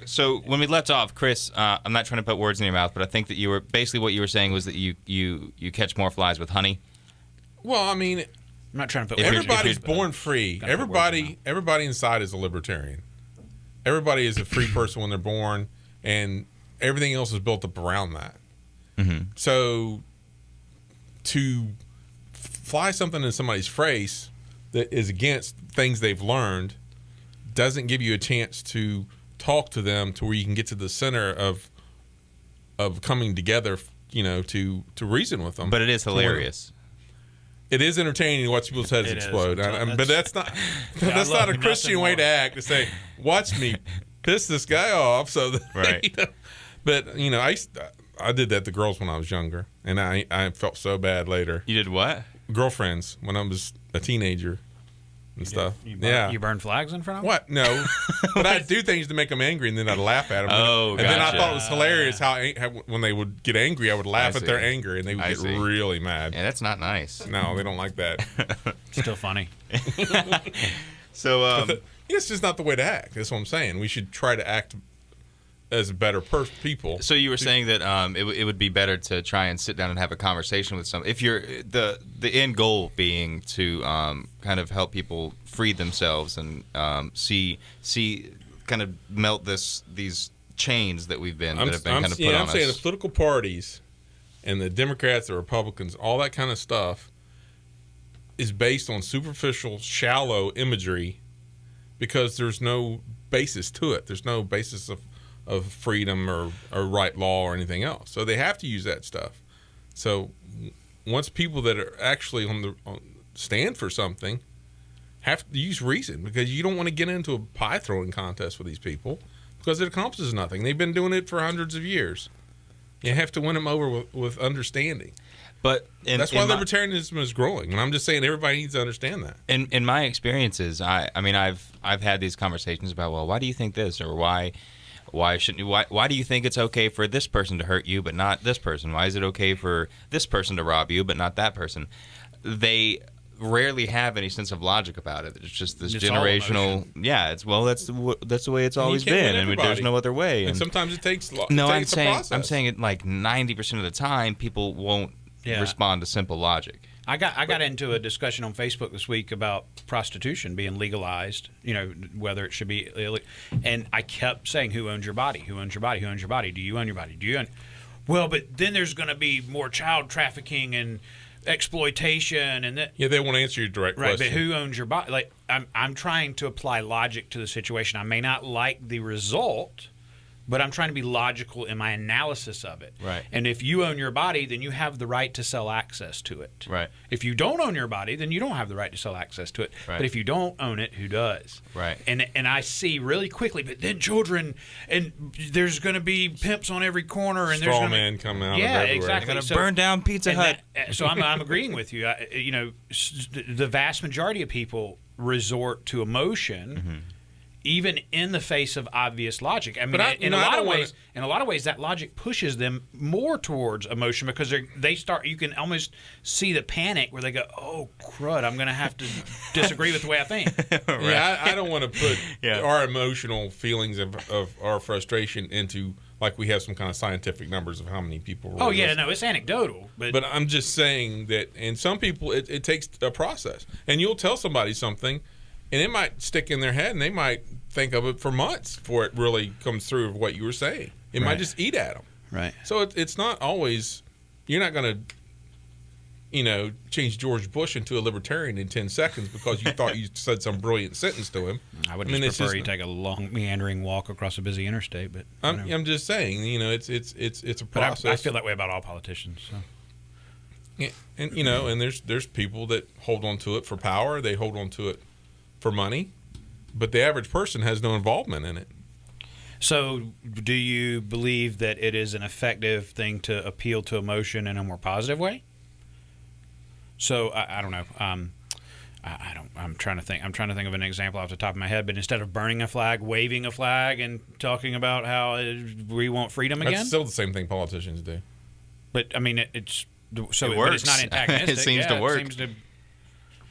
So when we left off, Chris, I'm not trying to put words in your mouth, but I think that you were basically what you were saying was that you catch more flies with honey. Well, I mean, I'm not trying to put everybody's born free. Everybody inside is a libertarian. Everybody is a free person when they're born, and everything else is built up around that. Mm-hmm. So to fly something in somebody's face that is against things they've learned doesn't give you a chance to talk to them to where you can get to the center of coming together, to reason with them. But it is hilarious. It is entertaining to watch people's heads explode. But that's not not a Christian way to act, to say, watch me piss this guy off. So that, right. But, I did that to girls when I was younger, and I felt so bad later. You did what? Girlfriends when I was a teenager and stuff. You burn flags in front of them? What? No. But I'd do things to make them angry, and then I'd laugh at them. Oh, and then I thought it was hilarious how when they would get angry, I would laugh at their anger, and they would get really mad. Yeah, that's not nice. No, they don't like that. Still funny. So it's just not the way to act. That's what I'm saying. We should try to act as better people. So you were saying that it would be better to try and sit down and have a conversation with some. If you're the end goal being to kind of help people free themselves and see kind of melt these chains that we've been that have been kind of put on us. I'm saying the political parties and the Democrats, the Republicans, all that kind of stuff is based on superficial, shallow imagery because there's no basis to it. There's no basis of freedom or right law or anything else. So they have to use that stuff. So once people that are actually stand for something have to use reason, because you don't want to get into a pie throwing contest with these people because it accomplishes nothing. They've been doing it for hundreds of years. You have to win them over with understanding. But that's why libertarianism is growing. And I'm just saying everybody needs to understand that. In my experiences, I mean I've had these conversations about, well, why do you think this, or why shouldn't you? Why do you think it's okay for this person to hurt you but not this person? Why is it okay for this person to rob you but not that person? They rarely have any sense of logic about it. It's just this generational. Yeah, that's the way it's always been. I mean, there's no other way. And sometimes it takes. I'm saying it like 90% of the time, people won't respond to simple logic. I got into a discussion on Facebook this week about prostitution being legalized, whether it should be illegal. And I kept saying, who owns your body? Who owns your body? Who owns your body? Do you own your body? Do you own? Well, but then there's going to be more child trafficking and exploitation and that. Yeah, they won't answer your direct question. Right, but who owns your body? Like, I'm trying to apply logic to the situation. I may not like the result, but I'm trying to be logical in my analysis of it. Right. And if you own your body, then you have the right to sell access to it. Right. If you don't own your body, then you don't have the right to sell access to it. Right. But if you don't own it, who does? Right. And I see really quickly, but then children, and there's going to be pimps on every corner, and straw there's going man come out. Yeah, of everywhere. exactly. They're going to burn down Pizza Hut. So I'm agreeing with you. The vast majority of people resort to emotion. Mm-hmm. Even in the face of obvious logic. I mean, in a lot of ways, that logic pushes them more towards emotion because they start. You can almost see the panic where they go, "Oh crud! I'm going to have to disagree with the way I think." Right. Yeah, I don't want to put our emotional feelings of our frustration into like we have some kind of scientific numbers of how many people. Oh yeah, no, it's anecdotal. But I'm just saying that, and some people, it takes a process, and you'll tell somebody something. And it might stick in their head, and they might think of it for months before it really comes through of what you were saying. It might just eat at them. Right. So it's not always – you're not going to, change George Bush into a libertarian in 10 seconds because you thought you said some brilliant sentence to him. I would just prefer you take a long, meandering walk across a busy interstate. But I'm just saying, it's a process. But I feel that way about all politicians. So. Yeah, and, and there's people that hold on to it for power. They hold on to it for money, but the average person has no involvement in it. So do you believe that it is an effective thing to appeal to emotion in a more positive way? So I don't know. I'm trying to think. I'm trying to think of an example off the top of my head. But instead of burning a flag, waving a flag, and talking about how we want freedom again. That's still the same thing politicians do. But I mean, it's so. It works. But it's not antagonistic. It seems to work.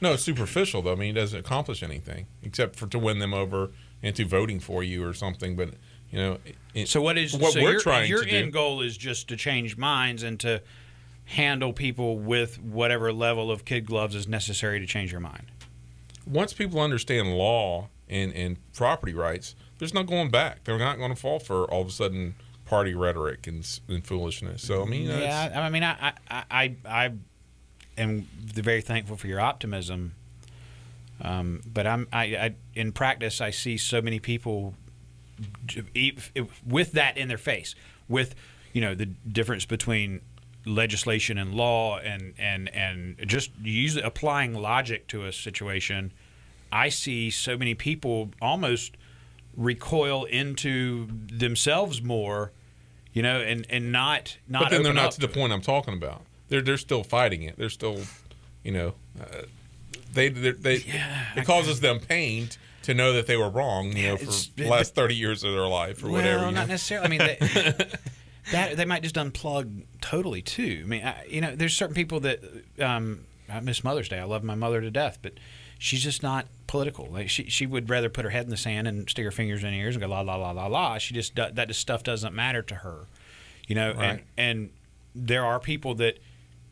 No, it's superficial though. I mean, it doesn't accomplish anything except for to win them over into voting for you or something. But so what is what so we're trying your to do? Your end goal is just to change minds and to handle people with whatever level of kid gloves is necessary to change your mind. Once people understand law and property rights, there's no going back. They're not going to fall for all of a sudden party rhetoric and foolishness. So I mean, I am very thankful for your optimism, but I in practice I see so many people with that in their face, with the difference between legislation and law and just usually applying logic to a situation. I see so many people almost recoil into themselves more, and not. But then they're not to the point I'm talking about. They're still fighting it. They're still, it causes them pain to know that they were wrong, for the last 30 years of their life or whatever. Well, not necessarily. I mean, they might just unplug totally too. I mean, there's certain people that I miss Mother's Day. I love my mother to death, but she's just not political. Like she would rather put her head in the sand and stick her fingers in her ears and go la la la la la. She just that stuff doesn't matter to her, Right. And there are people that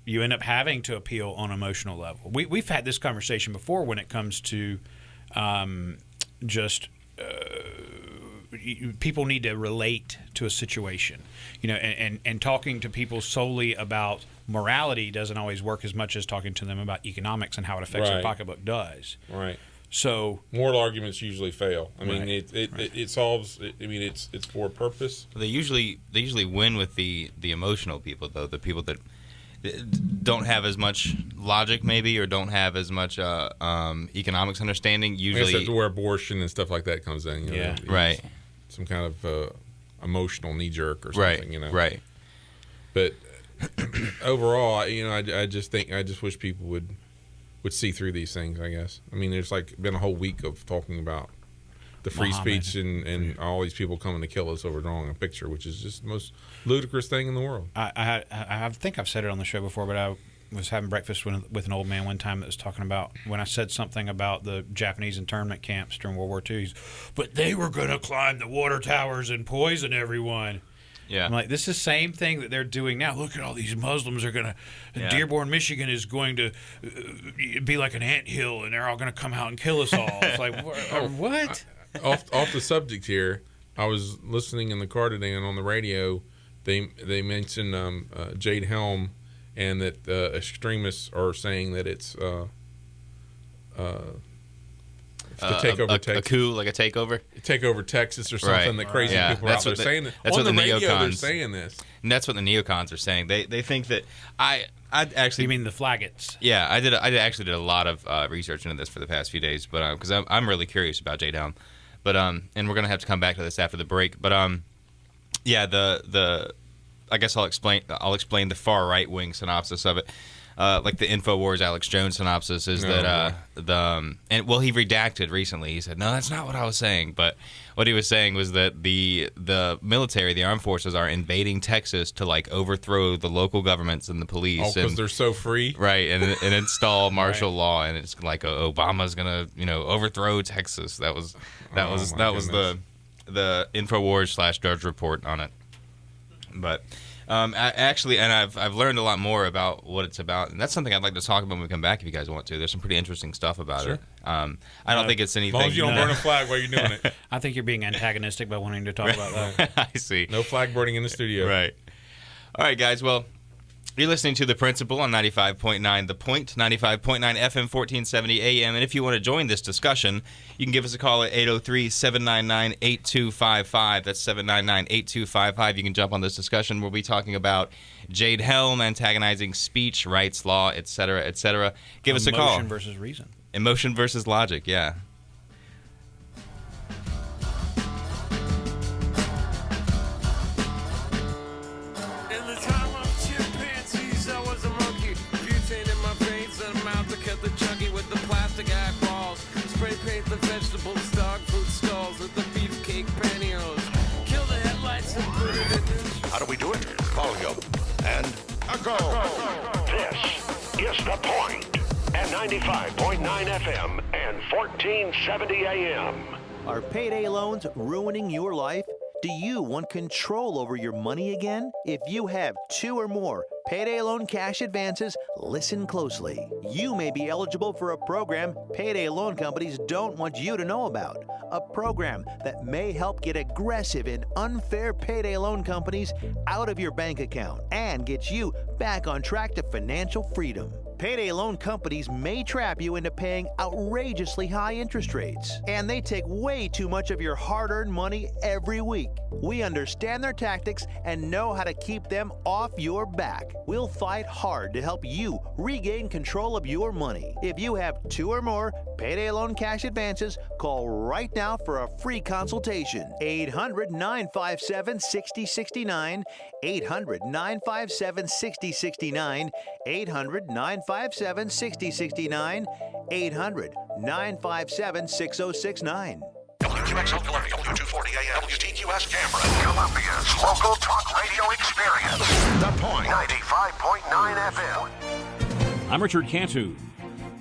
you end up having to appeal on an emotional level. We've had this conversation before when it comes to people need to relate to a situation, and talking to people solely about morality doesn't always work as much as talking to them about economics and how it affects their pocketbook does. Right. So moral arguments usually fail. I mean, it solves. I mean, it's for a purpose. They usually win with the emotional people, though. The people that don't have as much logic, maybe, or don't have as much economics understanding. Usually, that's where abortion and stuff like that comes in. Right. Some kind of emotional knee jerk or something. Right. But overall, I just wish people would see through these things, I guess. I mean, there's been a whole week of talking about the free speech and all these people coming to kill us over drawing a picture, which is just the most ludicrous thing in the world. I think I've said it on the show before, but I was having breakfast with an old man one time that was talking about when I said something about the Japanese internment camps during World War II. But they were going to climb the water towers and poison everyone. Yeah. I'm like, this is the same thing that they're doing now. Look at all these Muslims are going to... Dearborn, Michigan is going to be like an anthill, and they're all going to come out and kill us all. It's like, what? Off the subject here, I was listening in the car today, and on the radio, they mentioned Jade Helm, and that extremists are saying that it's... to take over Texas. A coup, like a takeover? Take over Texas or something. That crazy people are out there saying that. That's on what the the radio, neocons they're saying this. And that's what the neocons are saying. They think that I actually... You mean the Flaggets? Yeah, I actually did a lot of research into this for the past few days, but because I'm really curious about Jade Helm. But and we're going to have to come back to this after the break. But yeah, the I guess I'll explain the far right wing synopsis of it. Like the InfoWars Alex Jones synopsis is he redacted recently. He said, no, that's not what I was saying. But what he was saying was that the military, the armed forces, are invading Texas to overthrow the local governments and the police. Oh, because they're so free, right? And install martial law, and it's like Obama's gonna overthrow Texas. That was the InfoWars / Drudge Report on it. But. Actually, and I've learned a lot more about what it's about, and that's something I'd like to talk about when we come back if you guys want to. There's some pretty interesting stuff about it. I don't think it's anything. As long as you don't burn a flag while you're doing it. I think you're being antagonistic by wanting to talk about that. I see. No flag burning in the studio. Right. All right, guys. Well, you're listening to The Principle on 95.9 The Point, 95.9 FM, 1470 AM. And if you want to join this discussion, you can give us a call at 803-799-8255. That's 799-8255. You can jump on this discussion. We'll be talking about Jade Helm, antagonizing speech, rights, law, etc., etc. Give us a call. Emotion versus reason. Emotion versus logic, yeah. How do we do it? Volume and a go. This is The Point at 95.9 FM and 1470 AM. Are payday loans ruining your life? Do you want control over your money again? If you have 2 or more payday loan cash advances, listen closely. You may be eligible for a program payday loan companies don't want you to know about. A program that may help get aggressive and unfair payday loan companies out of your bank account and get you back on track to financial freedom. Payday loan companies may trap you into paying outrageously high interest rates, and they take way too much of your hard-earned money every week. We understand their tactics and know how to keep them off your back. We'll fight hard to help you regain control of your money. If you have 2 or more payday loan cash advances, call right now for a free consultation. 800-957-6069, 800-957-6069, 800-957-6069, 800-957-6069. WQXL Philadelphia, W240 AM, WTQS Cameron, Columbia's local talk radio experience. The Point, 95.9 FM. I'm Richard Cantu.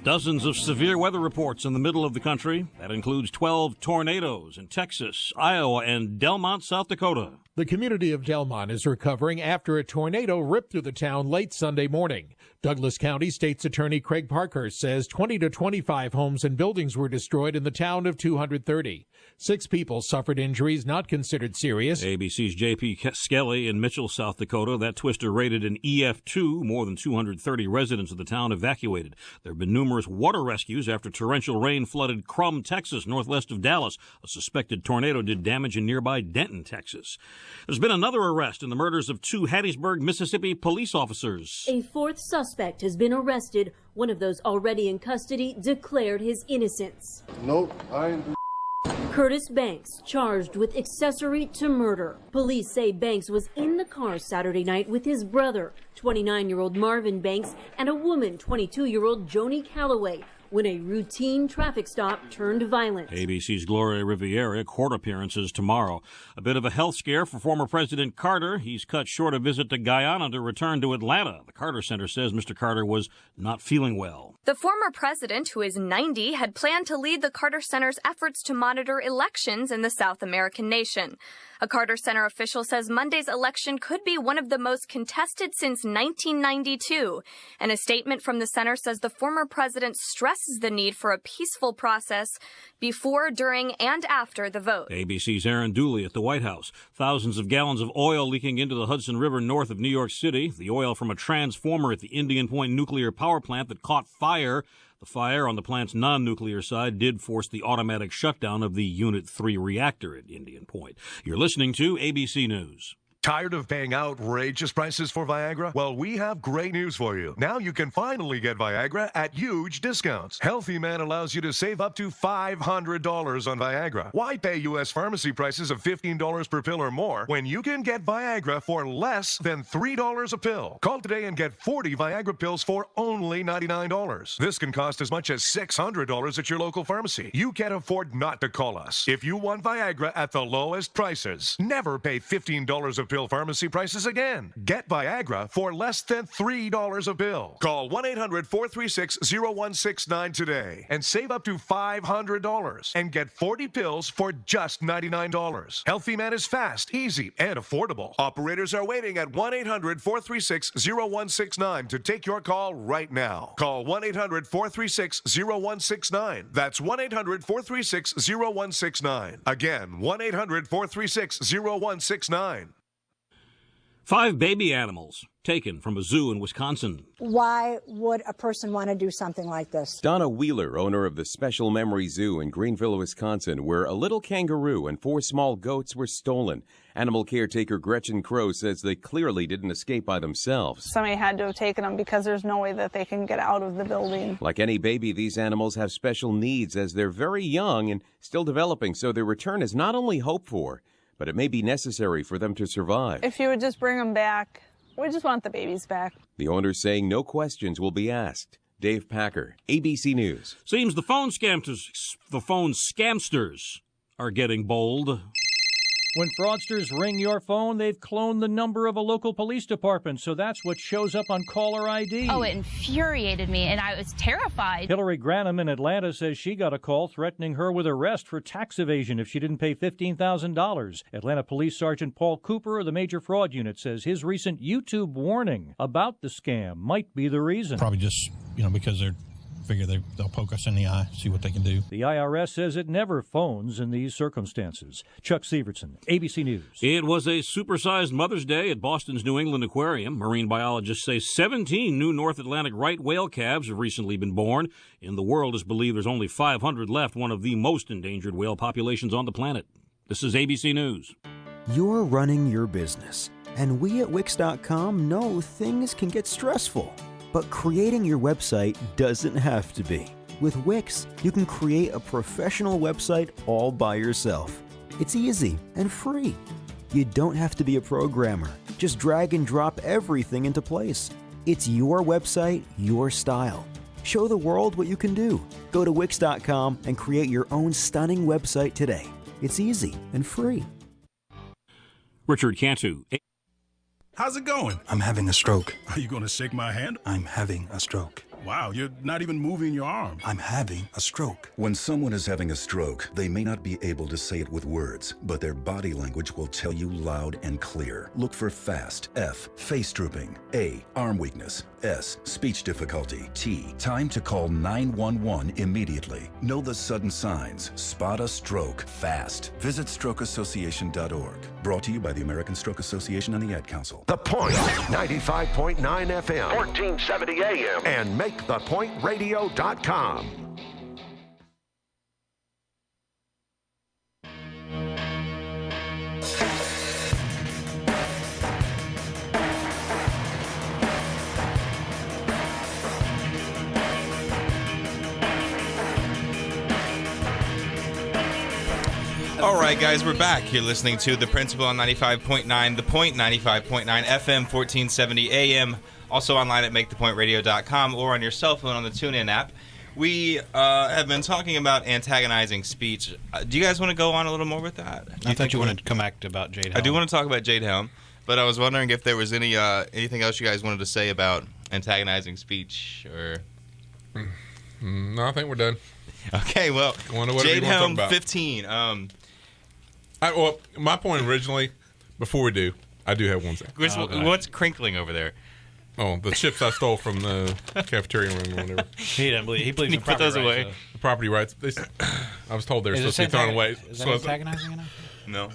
Dozens of severe weather reports in the middle of the country. That includes 12 tornadoes in Texas, Iowa, and Delmont, South Dakota. The community of Delmont is recovering after a tornado ripped through the town late Sunday morning. Douglas County State's Attorney Craig Parkhurst says 20 to 25 homes and buildings were destroyed in the town of 230. 6 people suffered injuries not considered serious. ABC's J.P. Skelly in Mitchell, South Dakota. That twister rated an EF2. More than 230 residents of the town evacuated. There have been numerous water rescues after torrential rain flooded Crum, Texas, northwest of Dallas. A suspected tornado did damage in nearby Denton, Texas. There's been another arrest in the murders of 2 Hattiesburg, Mississippi police officers. A 4th suspect has been arrested. One of those already in custody declared his innocence. Nope, I ain't. Curtis Banks, charged with accessory to murder. Police say Banks was in the car Saturday night with his brother, 29-year-old Marvin Banks, and a woman, 22-year-old Joni Calloway, when a routine traffic stop turned violent. ABC's Gloria Riviera, court appearances tomorrow. A bit of a health scare for former President Carter. He's cut short a visit to Guyana to return to Atlanta. The Carter Center says Mr. Carter was not feeling well. The former president, who is 90, had planned to lead the Carter Center's efforts to monitor elections in the South American nation. A Carter Center official says Monday's election could be one of the most contested since 1992. And a statement from the center says the former president stresses the need for a peaceful process before, during, and after the vote. ABC's Aaron Dooley at the White House. Thousands of gallons of oil leaking into the Hudson River north of New York City. The oil from a transformer at the Indian Point nuclear power plant that caught fire. The fire on the plant's non-nuclear side did force the automatic shutdown of the Unit 3 reactor at Indian Point. You're listening to ABC News. Tired of paying outrageous prices for Viagra? Well, we have great news for you. Now you can finally get Viagra at huge discounts. Healthy Man allows you to save up to $500 on Viagra. Why pay U.S. pharmacy prices of $15 per pill or more when you can get Viagra for less than $3 a pill? Call today and get 40 Viagra pills for only $99. This can cost as much as $600 at your local pharmacy. You can't afford not to call us. If you want Viagra at the lowest prices, never pay $15 a pill pharmacy prices again. Get Viagra for less than $3 a pill. Call 1-800-436-0169 today and save up to $500 and get 40 pills for just $99. Healthy Man is fast, easy, and affordable. Operators are waiting at 1-800-436-0169 to take your call right now. Call 1-800-436-0169. That's 1-800-436-0169. Again, 1-800-436-0169. 5 baby animals taken from a zoo in Wisconsin. Why would a person want to do something like this? Donna Wheeler, owner of the Special Memory Zoo in Greenville, Wisconsin, where a little kangaroo and 4 small goats were stolen. Animal caretaker Gretchen Crow says they clearly didn't escape by themselves. Somebody had to have taken them because there's no way that they can get out of the building. Like any baby, these animals have special needs as they're very young and still developing, so their return is not only hoped for, but it may be necessary for them to survive. If you would just bring them back, we just want the babies back. The owner's saying no questions will be asked. Dave Packer, ABC News. Seems the phone scamsters are getting bold. When fraudsters ring your phone, they've cloned the number of a local police department, so that's what shows up on caller ID. Oh, it infuriated me, and I was terrified. Hillary Granham in Atlanta says she got a call threatening her with arrest for tax evasion if she didn't pay $15,000. Atlanta Police Sergeant Paul Cooper of the Major Fraud Unit says his recent YouTube warning about the scam might be the reason. Probably just, because they're figure they'll poke us in the eye, see what they can do. The IRS says it never phones in these circumstances. Chuck Severson, ABC News. It was a supersized Mother's Day at Boston's New England Aquarium. Marine biologists say 17 new North Atlantic right whale calves have recently been born. In the world, it's believed there's only 500 left, one of the most endangered whale populations on the planet. This is ABC News. You're running your business, and we at Wix.com know things can get stressful. But creating your website doesn't have to be. With Wix, you can create a professional website all by yourself. It's easy and free. You don't have to be a programmer. Just drag and drop everything into place. It's your website, your style. Show the world what you can do. Go to Wix.com and create your own stunning website today. It's easy and free. Richard Cantu. How's it going? I'm having a stroke. Are you going to shake my hand? I'm having a stroke. Wow, you're not even moving your arm. I'm having a stroke. When someone is having a stroke, they may not be able to say it with words, but their body language will tell you loud and clear. Look for FAST. F, face drooping. A, arm weakness. S, speech difficulty. T, time to call 911 immediately. Know the sudden signs. Spot a stroke fast. Visit strokeassociation.org. Brought to you by the American Stroke Association and the Ad Council. The Point, 95.9 FM, 1470 AM, and MakeThePointRadio.com. All right, guys, we're back. You're listening to The Principle on 95.9, The Point, 95.9 FM, 1470 AM. Also online at MakeThePointRadio.com or on your cell phone on the TuneIn app. We have been talking about antagonizing speech. Do you guys want to go on a little more with that? I thought you wanted to come back about Jade Helm. I do want to talk about Jade Helm, but I was wondering if there was anything else you guys wanted to say about antagonizing speech or... No, I think we're done. Okay, well, Jade Helm 15. Well, my point originally, before we do, I do have one thing. What's crinkling over there? Oh, the chips I stole from the cafeteria room or whatever. He believes in put those away. Rights, the property rights. I was told they're supposed to be thrown away. Is that antagonizing enough? No.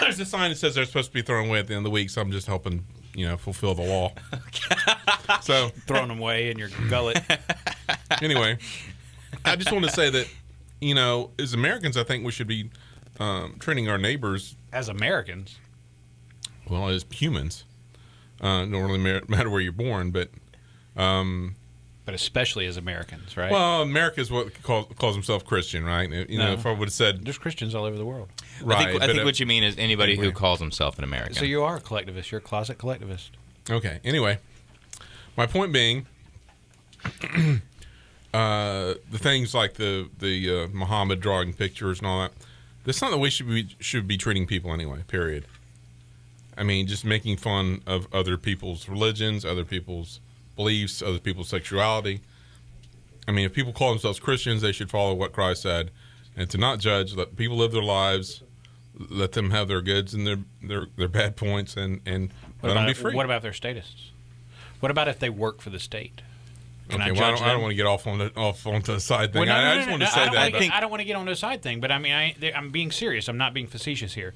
There's a sign that says they're supposed to be thrown away at the end of the week, so I'm just helping, fulfill the law. So throwing them away in your gullet. Anyway, I just want to say that, as Americans, I think we should be treating our neighbors as Americans. Well, as humans. Don't really matter where you're born, but especially as Americans, right? Well, America is what calls himself Christian, right? If I would have said there's Christians all over the world, right? I think what you mean is anybody who calls himself an American. So you are a collectivist. You're a closet collectivist. Okay. Anyway, my point being, the things like the Muhammad drawing pictures and all that. That's not the way should be treating people anyway. Period. I mean, just making fun of other people's religions, other people's beliefs, other people's sexuality. I mean, if people call themselves Christians, they should follow what Christ said, and to not judge. Let people live their lives. Let them have their goods and their bad points, and let them be free. What about their statuses? What about if they work for the state? Okay, well, I don't want to get off onto the side thing. Well, I just want to say that. I don't want to get on the side thing, but I mean, I'm being serious. I'm not being facetious here.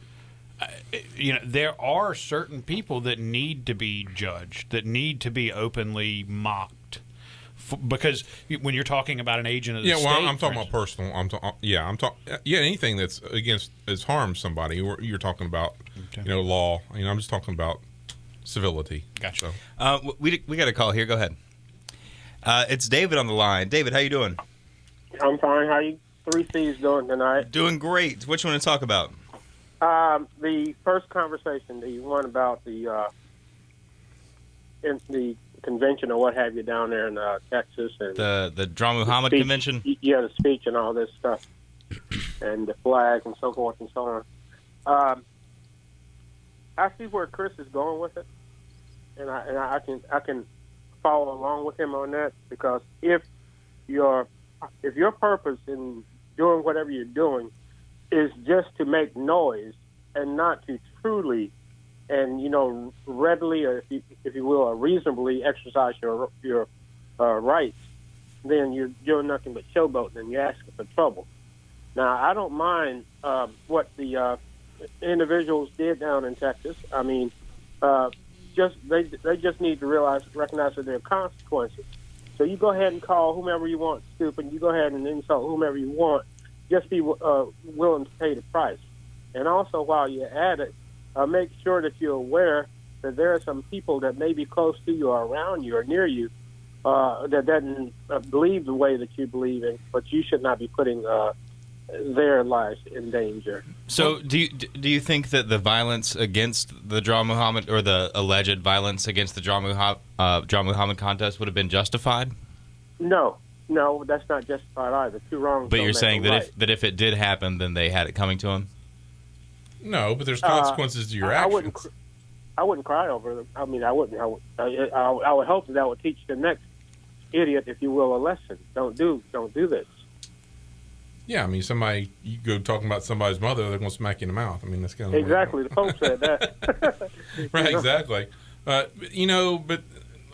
There are certain people that need to be judged, that need to be openly mocked, because when you're talking about an agent of the state, I'm talking about personal. Anything that's has harmed somebody. You're talking about, law. I'm just talking about civility. Gotcha. So. We got a call here. Go ahead. It's David on the line. David, how you doing? I'm fine. How you 3Cs doing tonight? Doing great. What you want to talk about? The first conversation, the one about the in the convention or what have you down there in Texas, and the Dra Muhammad convention. Yeah, the speech and all this stuff, and the flag and so forth and so on. I see where Chris is going with it, and I can follow along with him on that, because if your purpose in doing whatever you're doing is just to make noise and not to truly and readily, or if you will, or reasonably exercise your rights, then you're doing nothing but showboating and you're asking for trouble. Now, I don't mind what the individuals did down in Texas. I mean, they just need to recognize that there are consequences. So you go ahead and call whomever you want stupid. You go ahead and insult whomever you want. Just be willing to pay the price. And also, while you're at it, make sure that you're aware that there are some people that may be close to you or around you or near you that doesn't believe the way that you believe in, but you should not be putting their lives in danger. So do you think that the violence against the Dra Muhammad, or the alleged violence against the Dra Muhammad contest would have been justified? No, that's not justified either. Two wrongs. But you're saying that right. if if it did happen, then they had it coming to them? No, but there's consequences to your actions. I wouldn't cry over them. I mean, I wouldn't. I would hope that would teach the next idiot, if you will, a lesson. Don't do this. Yeah, I mean, you go talking about somebody's mother, they're going to smack you in the mouth. I mean, that's kind of exactly. The Pope said that. Right, exactly. But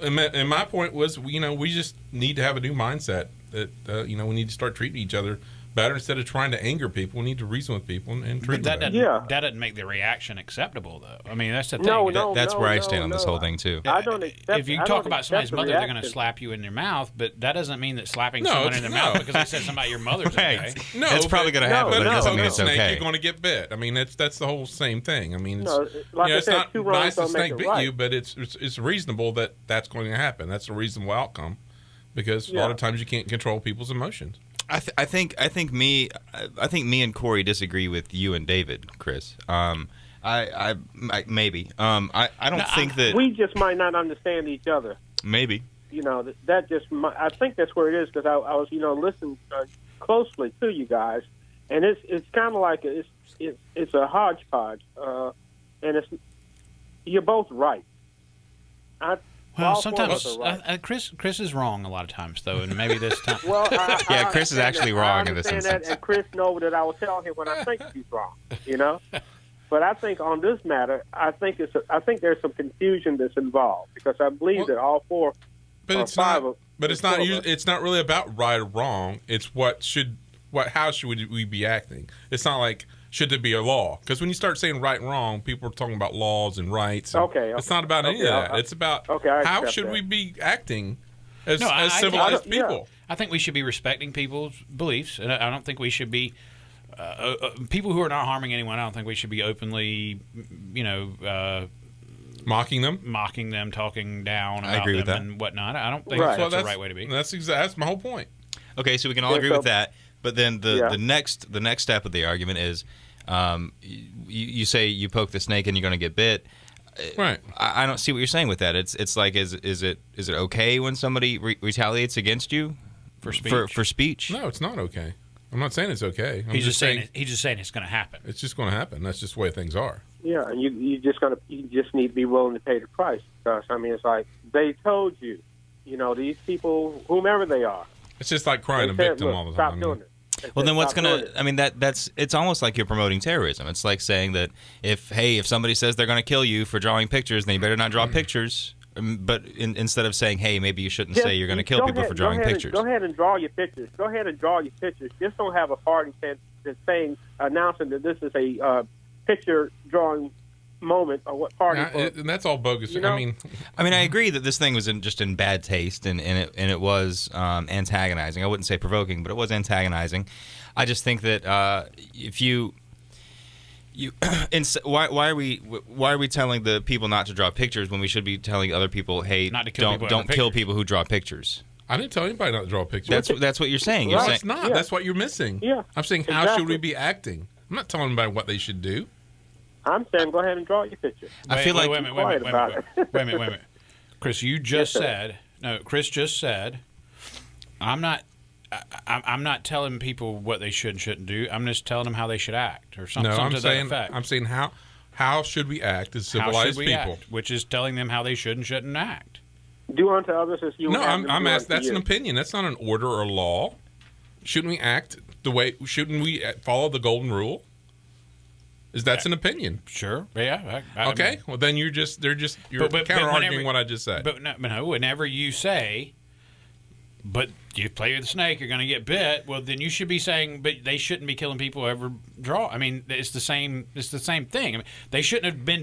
and my point was, we just need to have a new mindset that, we need to start treating each other better instead of trying to anger people. We need to reason with people and treat them better. That doesn't make the reaction acceptable, though. I mean, that's the thing. That's where I stand on this whole thing, too. I don't accept, if you talk about somebody's mother, they're going to slap you in your mouth, but that doesn't mean that slapping someone in the mouth because they said something about your mother's okay. No, it's probably going to happen, but it doesn't mean it's okay. You're going to get bit. I mean, that's the whole same thing. I mean, it's not nice to snake bit right. you, but it's reasonable that that's going to happen. That's a reasonable outcome because a lot of times you can't control people's emotions. I think me and Corey disagree with you and David, Chris. I maybe. I don't think that we just might not understand each other. Maybe. That just. I think that's where it is because I was listening closely to you guys, and it's kind of like it's a hodgepodge, and you're both right. Well, sometimes Chris is wrong a lot of times, though, and maybe this time. Well, Chris is actually wrong in this instance. That, and Chris knows that I will tell him when I think he's wrong. But I think on this matter, I think there's some confusion that's involved because I believe that all four. But it's not. But it's not. It's not really about right or wrong. It's how should we be acting? It's not like. Should there be a law? Because when you start saying right and wrong, people are talking about laws and rights. And it's not about any of that. It's about how should we be acting as civilized people. I think we should be respecting people's beliefs, and I don't think we should be people who are not harming anyone. I don't think we should be openly, mocking them, talking down I agree about with them that. and whatnot. I don't think that's the right way to be. That's my whole point. Okay, so we can all agree with that. But then the next step of the argument is, you say you poke the snake and you're going to get bit. Right. I don't see what you're saying with that. It's like is it okay when somebody retaliates against you for speech? For speech? No, it's not okay. I'm not saying it's okay. He's just saying it's going to happen. It's just going to happen. That's just the way things are. Yeah, and you just need to be willing to pay the price because it's like they told you, these people, whomever they are. It's just like crying a victim all the time. Stop doing it. Well, then what's going to? I mean, that's it's almost like you're promoting terrorism. It's like saying that if somebody says they're going to kill you for drawing pictures, then you better not draw pictures. But instead of saying, hey, maybe you shouldn't say you're going to kill people for drawing pictures. Go ahead and draw your pictures. Just don't have a party announcing that this is a picture drawing moment or what party. And that's all bogus. I mean, I agree that this thing was just in bad taste and it was antagonizing. I wouldn't say provoking, but it was antagonizing. I just think that if you why are we telling the people not to draw pictures when we should be telling other people, hey, don't kill people who draw pictures? I didn't tell anybody not to draw pictures. That's what you're saying. No, it's not. Yeah. That's what you're missing. Yeah. I'm saying how should we be acting? I'm not telling anybody what they should do. I'm saying go ahead and draw your picture. I feel like wait a minute. Chris, you just said Chris just said I'm not telling people what they should and shouldn't do. I'm just telling them how they should act or something. No, to that effect. I'm saying how should we act as civilized people? Act, which is telling them how they should and shouldn't act. Do unto others as you. No, I'm asking. That's an opinion. That's not an order or law. Shouldn't we act the way? Shouldn't we follow the golden rule? That's an opinion. Sure. Yeah. Okay. Well, then you're counter arguing what I just said. But no, whenever you say, but you play with the snake, you're going to get bit. Well, then you should be saying, but they shouldn't be killing people who ever draw. I mean, it's the same thing. I mean, they shouldn't have been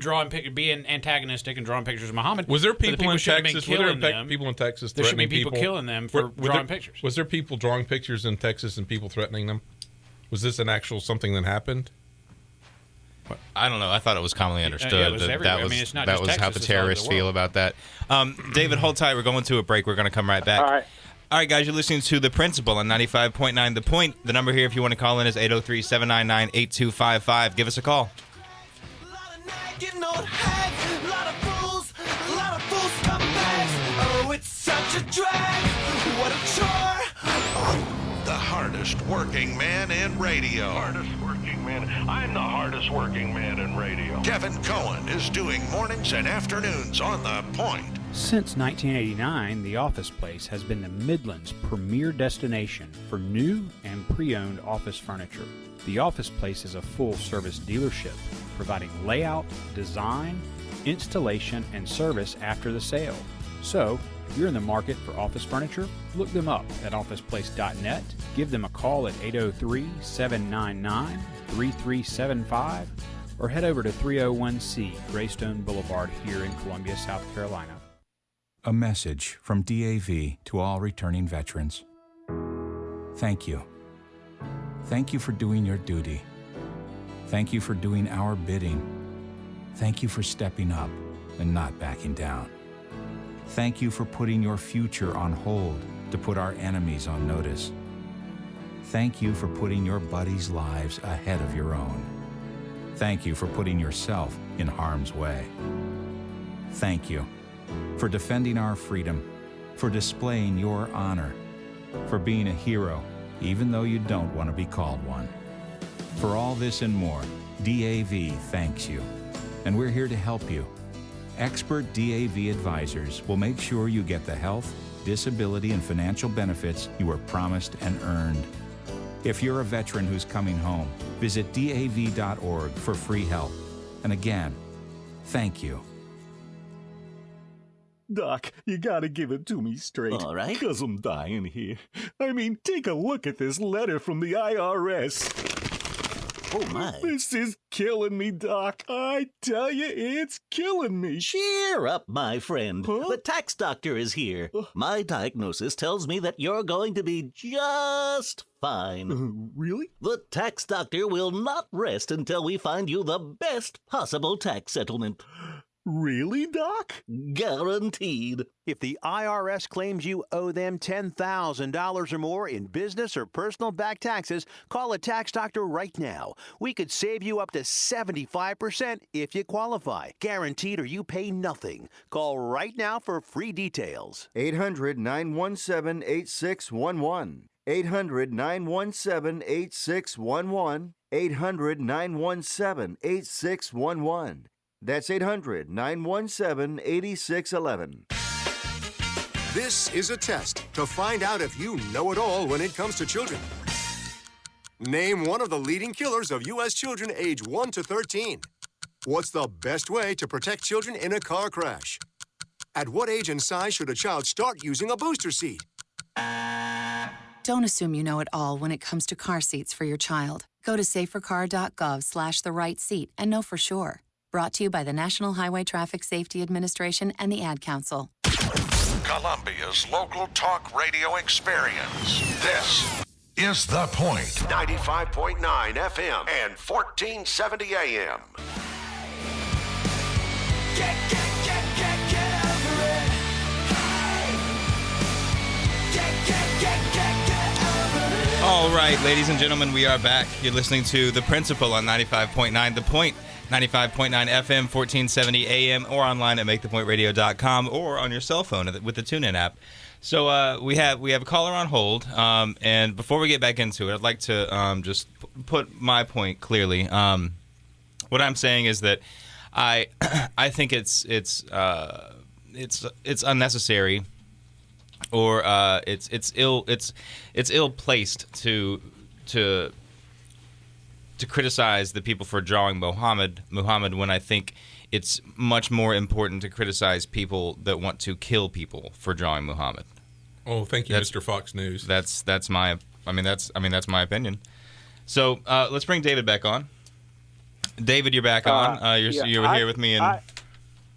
being antagonistic and drawing pictures of Muhammad. Was there people in Texas? Were there people in Texas there should be threatening people killing them for drawing pictures. Was there people drawing pictures in Texas and people threatening them? Was this an actual something that happened? I don't know. I thought it was commonly understood that was how the terrorists feel about that. David, hold tight. We're going to a break. We're going to come right back. All right, guys. You're listening to The Principle on 95.9 The Point. The number here, if you want to call in, is 803-799-8255. Give us a call. Oh, it's such a drag. What a chore. The hardest working man in radio. Hardest working man. I'm the hardest working man in radio. Kevin Cohen is doing mornings and afternoons on The Point. Since 1989, The Office Place has been the Midland's premier destination for new and pre-owned office furniture. The Office Place is a full-service dealership, providing layout, design, installation, and service after the sale. So, if you're in the market for office furniture, look them up at officeplace.net, give them a call at 803-799-3375, or head over to 301C Greystone Boulevard here in Columbia, South Carolina. A message from DAV to all returning veterans. Thank you. Thank you for doing your duty. Thank you for doing our bidding. Thank you for stepping up and not backing down. Thank you for putting your future on hold to put our enemies on notice. Thank you for putting your buddies' lives ahead of your own. Thank you for putting yourself in harm's way. Thank you for defending our freedom, for displaying your honor, for being a hero, even though you don't want to be called one. For all this and more, DAV thanks you, and we're here to help you. Expert DAV advisors will make sure you get the health, disability, and financial benefits you were promised and earned. If you're a veteran who's coming home, visit DAV.org for free help. And again, thank you. Doc, you gotta give it to me straight. All right. 'Cause I'm dying here. I mean, take a look at this letter from the IRS. Oh, my. This is killing me, Doc. I tell you, it's killing me. Cheer up, my friend. Huh? The tax doctor is here. My diagnosis tells me that you're going to be just fine. Really? The tax doctor will not rest until we find you the best possible tax settlement. Really, Doc? Guaranteed. If the IRS claims you owe them $10,000 or more in business or personal back taxes, call a tax doctor right now. We could save you up to 75% if you qualify. Guaranteed or you pay nothing. Call right now for free details. 800-917-8611. 800-917-8611. 800-917-8611. That's 800-917-8611. This is a test to find out if you know it all when it comes to children. Name one of the leading killers of U.S. children age 1 to 13. What's the best way to protect children in a car crash? At what age and size should a child start using a booster seat? Don't assume you know it all when it comes to car seats for your child. Go to safercar.gov/the-right-seat and know for sure. Brought to you by the National Highway Traffic Safety Administration and the Ad Council. Columbia's local talk radio experience. This is The Point. 95.9 FM and 1470 AM. Get over it. Hey. Get over it. All right, ladies and gentlemen, we are back. You're listening to The Principle on 95.9 The Point. 95.9 FM, 1470 AM, or online at MakeThePointRadio.com, or on your cell phone with the TuneIn app. So we have a caller on hold, and before we get back into it, I'd like to just put my point clearly. What I'm saying is that I think it's unnecessary, or it's ill placed to criticize the people for drawing Muhammad when I think it's much more important to criticize people that want to kill people for drawing Muhammad. Oh, thank you, Mr. Fox News. That's my my opinion. So let's bring David back on. David, you're back on. You were here with me, and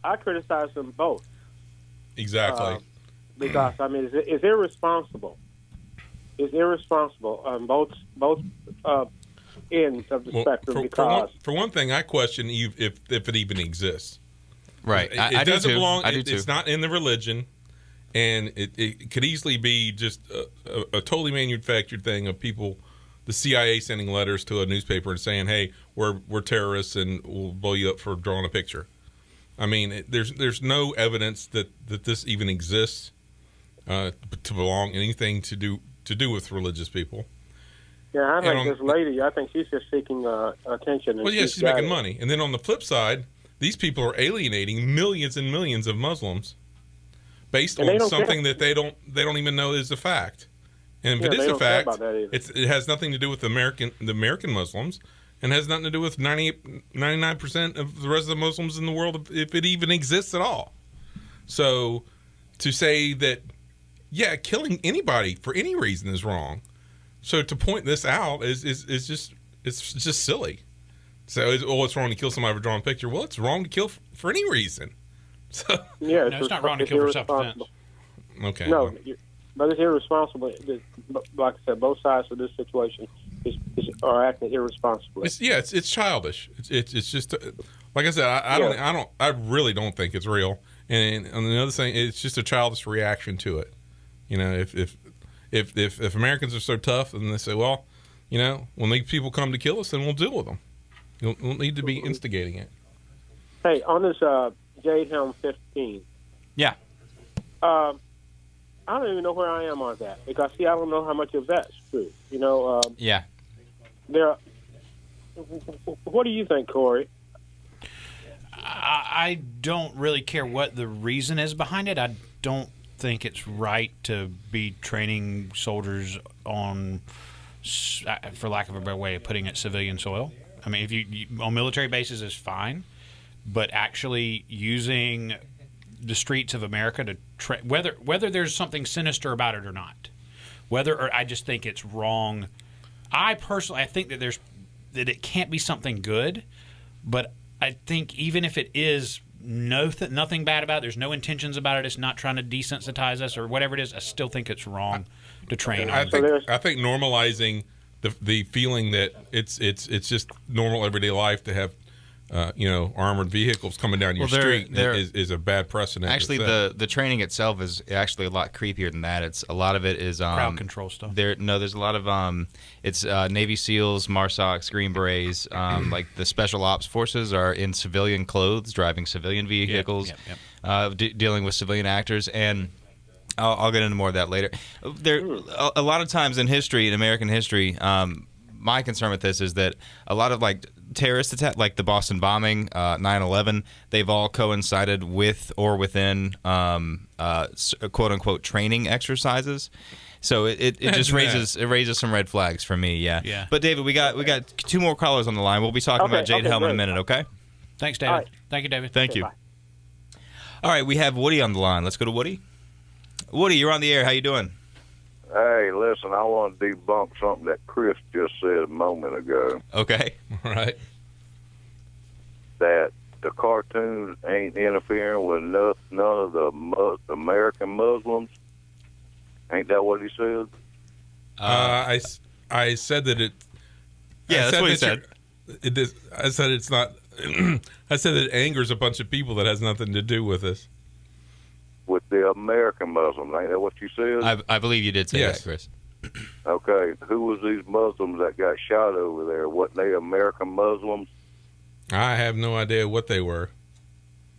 I criticize them both. Exactly. Because it's irresponsible. It's irresponsible on both ends of the spectrum. Because for one thing, I question if it even exists. Right. It doesn't belong. I do too. It's not in the religion, and it could easily be just a totally manufactured thing of people, the CIA sending letters to a newspaper and saying, "Hey, we're terrorists and we'll blow you up for drawing a picture." I mean, there's no evidence that this even exists to belong anything to do with religious people. Yeah, I think this lady, I think she's just seeking attention. Well, yeah, she's making money. And then on the flip side, these people are alienating millions and millions of Muslims based And they on don't something care. that they don't even know is a fact. And if Yeah, it is they a don't care fact, about that either. it has nothing to do with the American Muslims, and has nothing to do with 99% of the rest of the Muslims in the world, if it even exists at all. So to say that, yeah, killing anybody for any reason is wrong. So to point this out is just silly. So it's wrong to kill somebody for drawing a picture. Well, it's wrong to kill for any reason. So Yeah, No, it's not wrong to kill for self-defense. okay. No, but it's irresponsible. Like I said, both sides of this situation are acting irresponsibly. It's childish. It's just like I said. I really don't think it's real. And another thing, it's just a childish reaction to it. You know, if Americans are so tough, and they say, well, you know, when these people come to kill us, then we'll deal with them. You don't need to be instigating it. Hey, on this Jade Helm 15. Yeah. I don't even know where I am on that because I don't know how much of that's true. You know. Yeah. What do you think, Corey? I don't really care what the reason is behind it. I don't think it's right to be training soldiers on, for lack of a better way of putting it, civilian soil. I mean, if you on military bases is fine, but actually using the streets of America to whether there's something sinister about it or not, I just think it's wrong. I think that it can't be something good, but I think even if it is nothing bad about it, there's no intentions about it, it's not trying to desensitize us or whatever it is, I still think it's wrong to train. I think normalizing the feeling that it's just normal everyday life to have armored vehicles coming down your street is a bad precedent. Actually, the training itself is actually a lot creepier than that. It's a lot of it is crowd control stuff. There's a lot of it's Navy SEALs, MARSOCs, Green Berets. Like the Special Ops forces are in civilian clothes, driving civilian vehicles, dealing with civilian actors, and I'll get into more of that later. There, a lot of times in history, in American history, my concern with this is that a lot of terrorist attack, like the Boston bombing, 9/11, they've all coincided with or within quote unquote training exercises. So it just raises some red flags for me. Yeah. But David, we got two more callers on the line. We'll be talking about Jade Helm in a minute. Okay. Thanks, David. Right. Thank you, David. Thank you. Bye. All right, we have Woody on the line. Let's go to Woody. Woody, you're on the air. How you doing? Hey, listen, I want to debunk something that Chris just said a moment ago. Okay. All right. That the cartoons ain't interfering with none of the American Muslims. Ain't that what he said? I said that it. Yeah, that's what he said. I said it's not. I said it angers a bunch of people that has nothing to do with this. With the American Muslims, ain't that what you said? I believe you did say that, Chris. Okay, who was these Muslims that got shot over there? Wasn't they American Muslims? I have no idea what they were.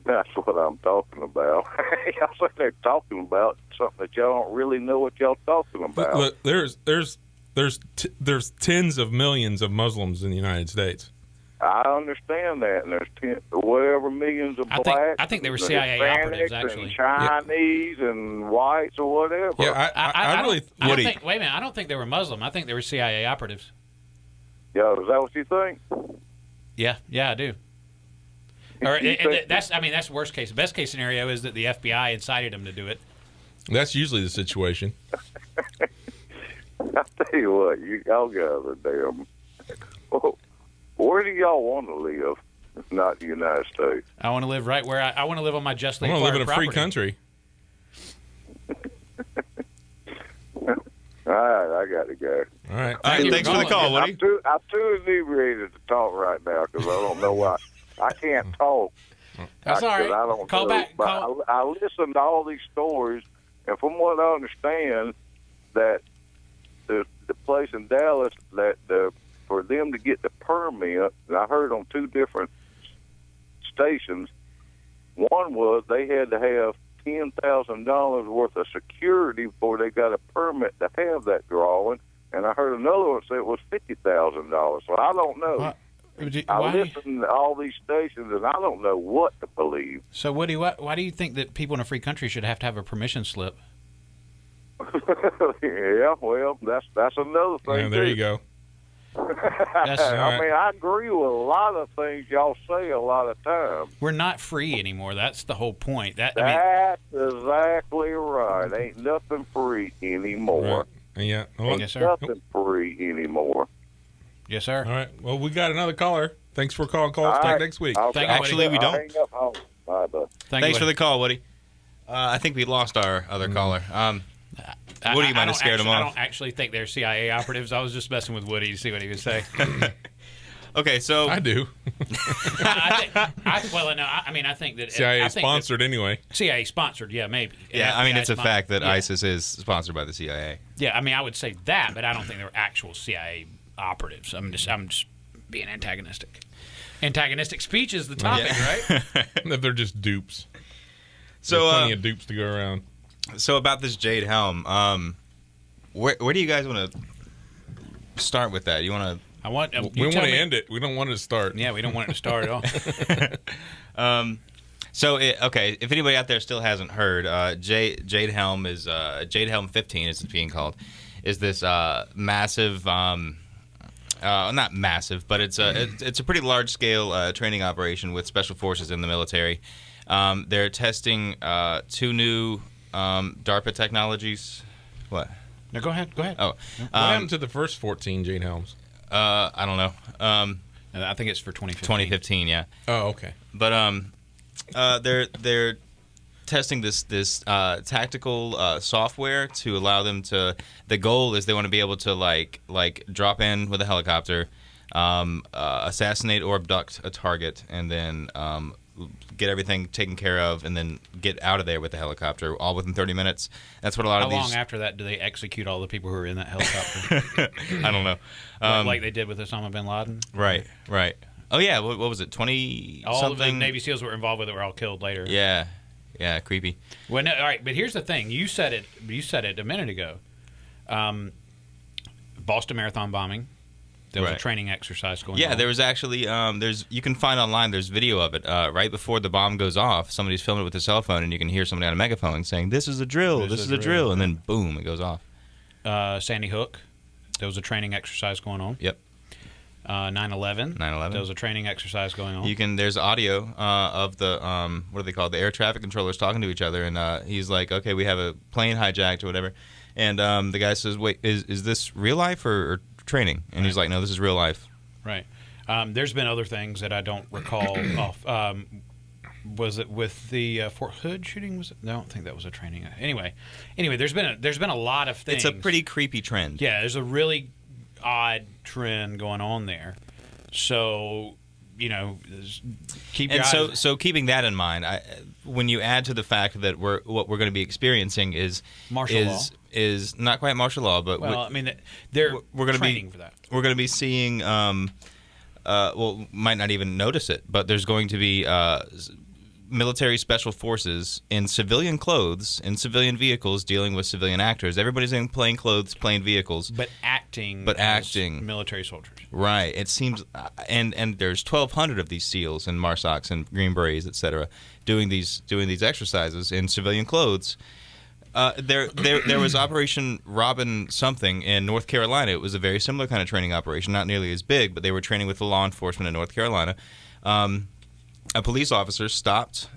That's what I'm talking about. Y'all say they're talking about something that y'all don't really know what y'all talking about. Look, there's tens of millions of Muslims in the United States. I understand that, and there's whatever millions of blacks. I think they were CIA operatives, actually. And Chinese and whites or whatever. Yeah, I really. Wait a minute. I don't think they were Muslim. I think they were CIA operatives. Yeah, is that what you think? Yeah, I do. That's worst case. The best case scenario is that the FBI incited them to do it. That's usually the situation. I'll tell you what, y'all guys are damn. Where do y'all want to live? If not the United States. I want to live right where I want to live on my justly acquired property. I want to live in a free country. All right, I got to go. All right. Thanks for the call, Woody. I'm too inebriated to talk right now because I don't know why. I can't talk. That's all right. I don't call know. Back. But I listen to all these stories, and from what I understand, that the place in Dallas that for them to get the permit, and I heard on two different stations, one was they had to have $10,000 worth of security before they got a permit to have that drawing, and I heard another one say it was $50,000. So I don't know. I listen to all these stations, and I don't know what to believe. So, Woody, why do you think that people in a free country should have to have a permission slip? Yeah, well, that's another thing. Yeah, there too. you go. I mean, I agree with a lot of things y'all say a lot of times. We're not free anymore. That's the whole point. That's exactly right. Ain't nothing free anymore. Right. Yeah. Ain't Yes, sir. nothing free anymore. Yes, sir. All right. Well, we got another caller. Thanks for calling. Call us All back right. next week. Actually, we don't. Hang up. Bye. Thanks for the call, Woody. I think we lost our other caller. Woody might have scared him off. I don't actually think they're CIA operatives. I was just messing with Woody to see what he would say. Okay, so I do. I think that CIA sponsored anyway. CIA sponsored, yeah, maybe. Yeah, I mean, it's a FBI fact that yeah. ISIS is sponsored by the CIA. Yeah, I mean, I would say that, but I don't think they're actual CIA operatives. I'm just being antagonistic. Antagonistic speech is the topic, right? That they're just dupes. So There's plenty of dupes to go around. So about this Jade Helm, where do you guys want to start with that? You want to? We want to end it. We don't want it to start. Yeah, we don't want it to start at all. Okay, if anybody out there still hasn't heard, Jade Helm is Jade Helm 15, as it's being called, is this massive, not massive, but it's a pretty large scale training operation with special forces in the military. They're testing 2 new DARPA technologies. What? No, go ahead. Oh, what happened to the first 14 Jade Helms? I don't know. I think it's for 2015. 2015, yeah. Oh, okay. But they're testing this tactical software to allow them to. The goal is they want to be able to like drop in with a helicopter, assassinate or abduct a target, and then get everything taken care of, and then get out of there with the helicopter, all within 30 minutes. That's what a lot of these... How long after that do they execute all the people who are in that helicopter? I don't know. Like they did with Osama bin Laden? Right. Oh, yeah. What was it, 20-something? All of the Navy SEALs who were involved with it were all killed later. Yeah, creepy. Well, no, all right, but here's the thing. You said it a minute ago. Boston Marathon bombing. There was a training exercise going on. Yeah, there was actually you can find online. There's video of it right before the bomb goes off. Somebody's filming it with a cell phone, and you can hear somebody on a megaphone saying, "This is a drill. This is a drill," and then boom, it goes off. Sandy Hook. There was a training exercise going on. Yep. 9/11. There was a training exercise going on. There's audio of the what are they called? The air traffic controllers talking to each other, and he's like, "Okay, we have a plane hijacked or whatever," and the guy says, "Wait, is this real life or training?" And he's like, "No, this is real life." Right. There's been other things that I don't recall. Was it with the Fort Hood shooting? Was it? No, I don't think that was a training. Anyway, there's been a lot of things. It's a pretty creepy trend. Yeah, there's a really odd trend going on there. So, keep your eyes. So keeping that in mind, when you add to the fact that what we're going to be experiencing is martial law. Is not quite martial law, but we're going to be for that. We're going to be seeing. Might not even notice it, but there's going to be military special forces in civilian clothes, in civilian vehicles, dealing with civilian actors. Everybody's in plain clothes, plain vehicles, but acting as military soldiers. Right. It seems, and there's 1,200 of these SEALs and MARSOCs and Green Berets, etc., doing these exercises in civilian clothes. There was Operation Robin something in North Carolina. It was a very similar kind of training operation, not nearly as big, but they were training with the law enforcement in North Carolina. A police officer stopped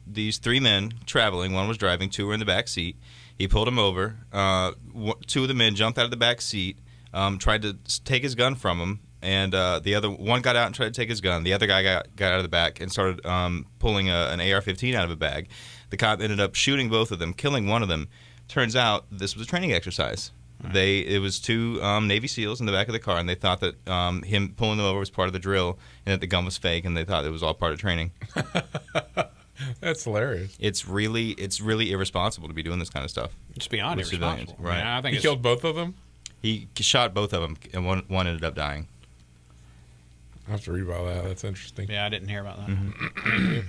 these 3 men traveling. One was driving, 2 were in the back seat. He pulled them over. 2 of the men jumped out of the back seat, tried to take his gun from him, and one got out and tried to take his gun. The other guy got out of the back and started pulling an AR-15 out of a bag. The cop ended up shooting both of them, killing one of them. Turns out this was a training exercise. Right. It was 2 Navy SEALs in the back of the car, and they thought that him pulling them over was part of the drill, and that the gun was fake, and they thought it was all part of training. That's hilarious. It's really irresponsible to be doing this kind of stuff. It's beyond irresponsible. Right? I think he killed both of them. He shot both of them, and one ended up dying. I have to read about that. That's interesting. Yeah, I didn't hear about that. Mm-hmm.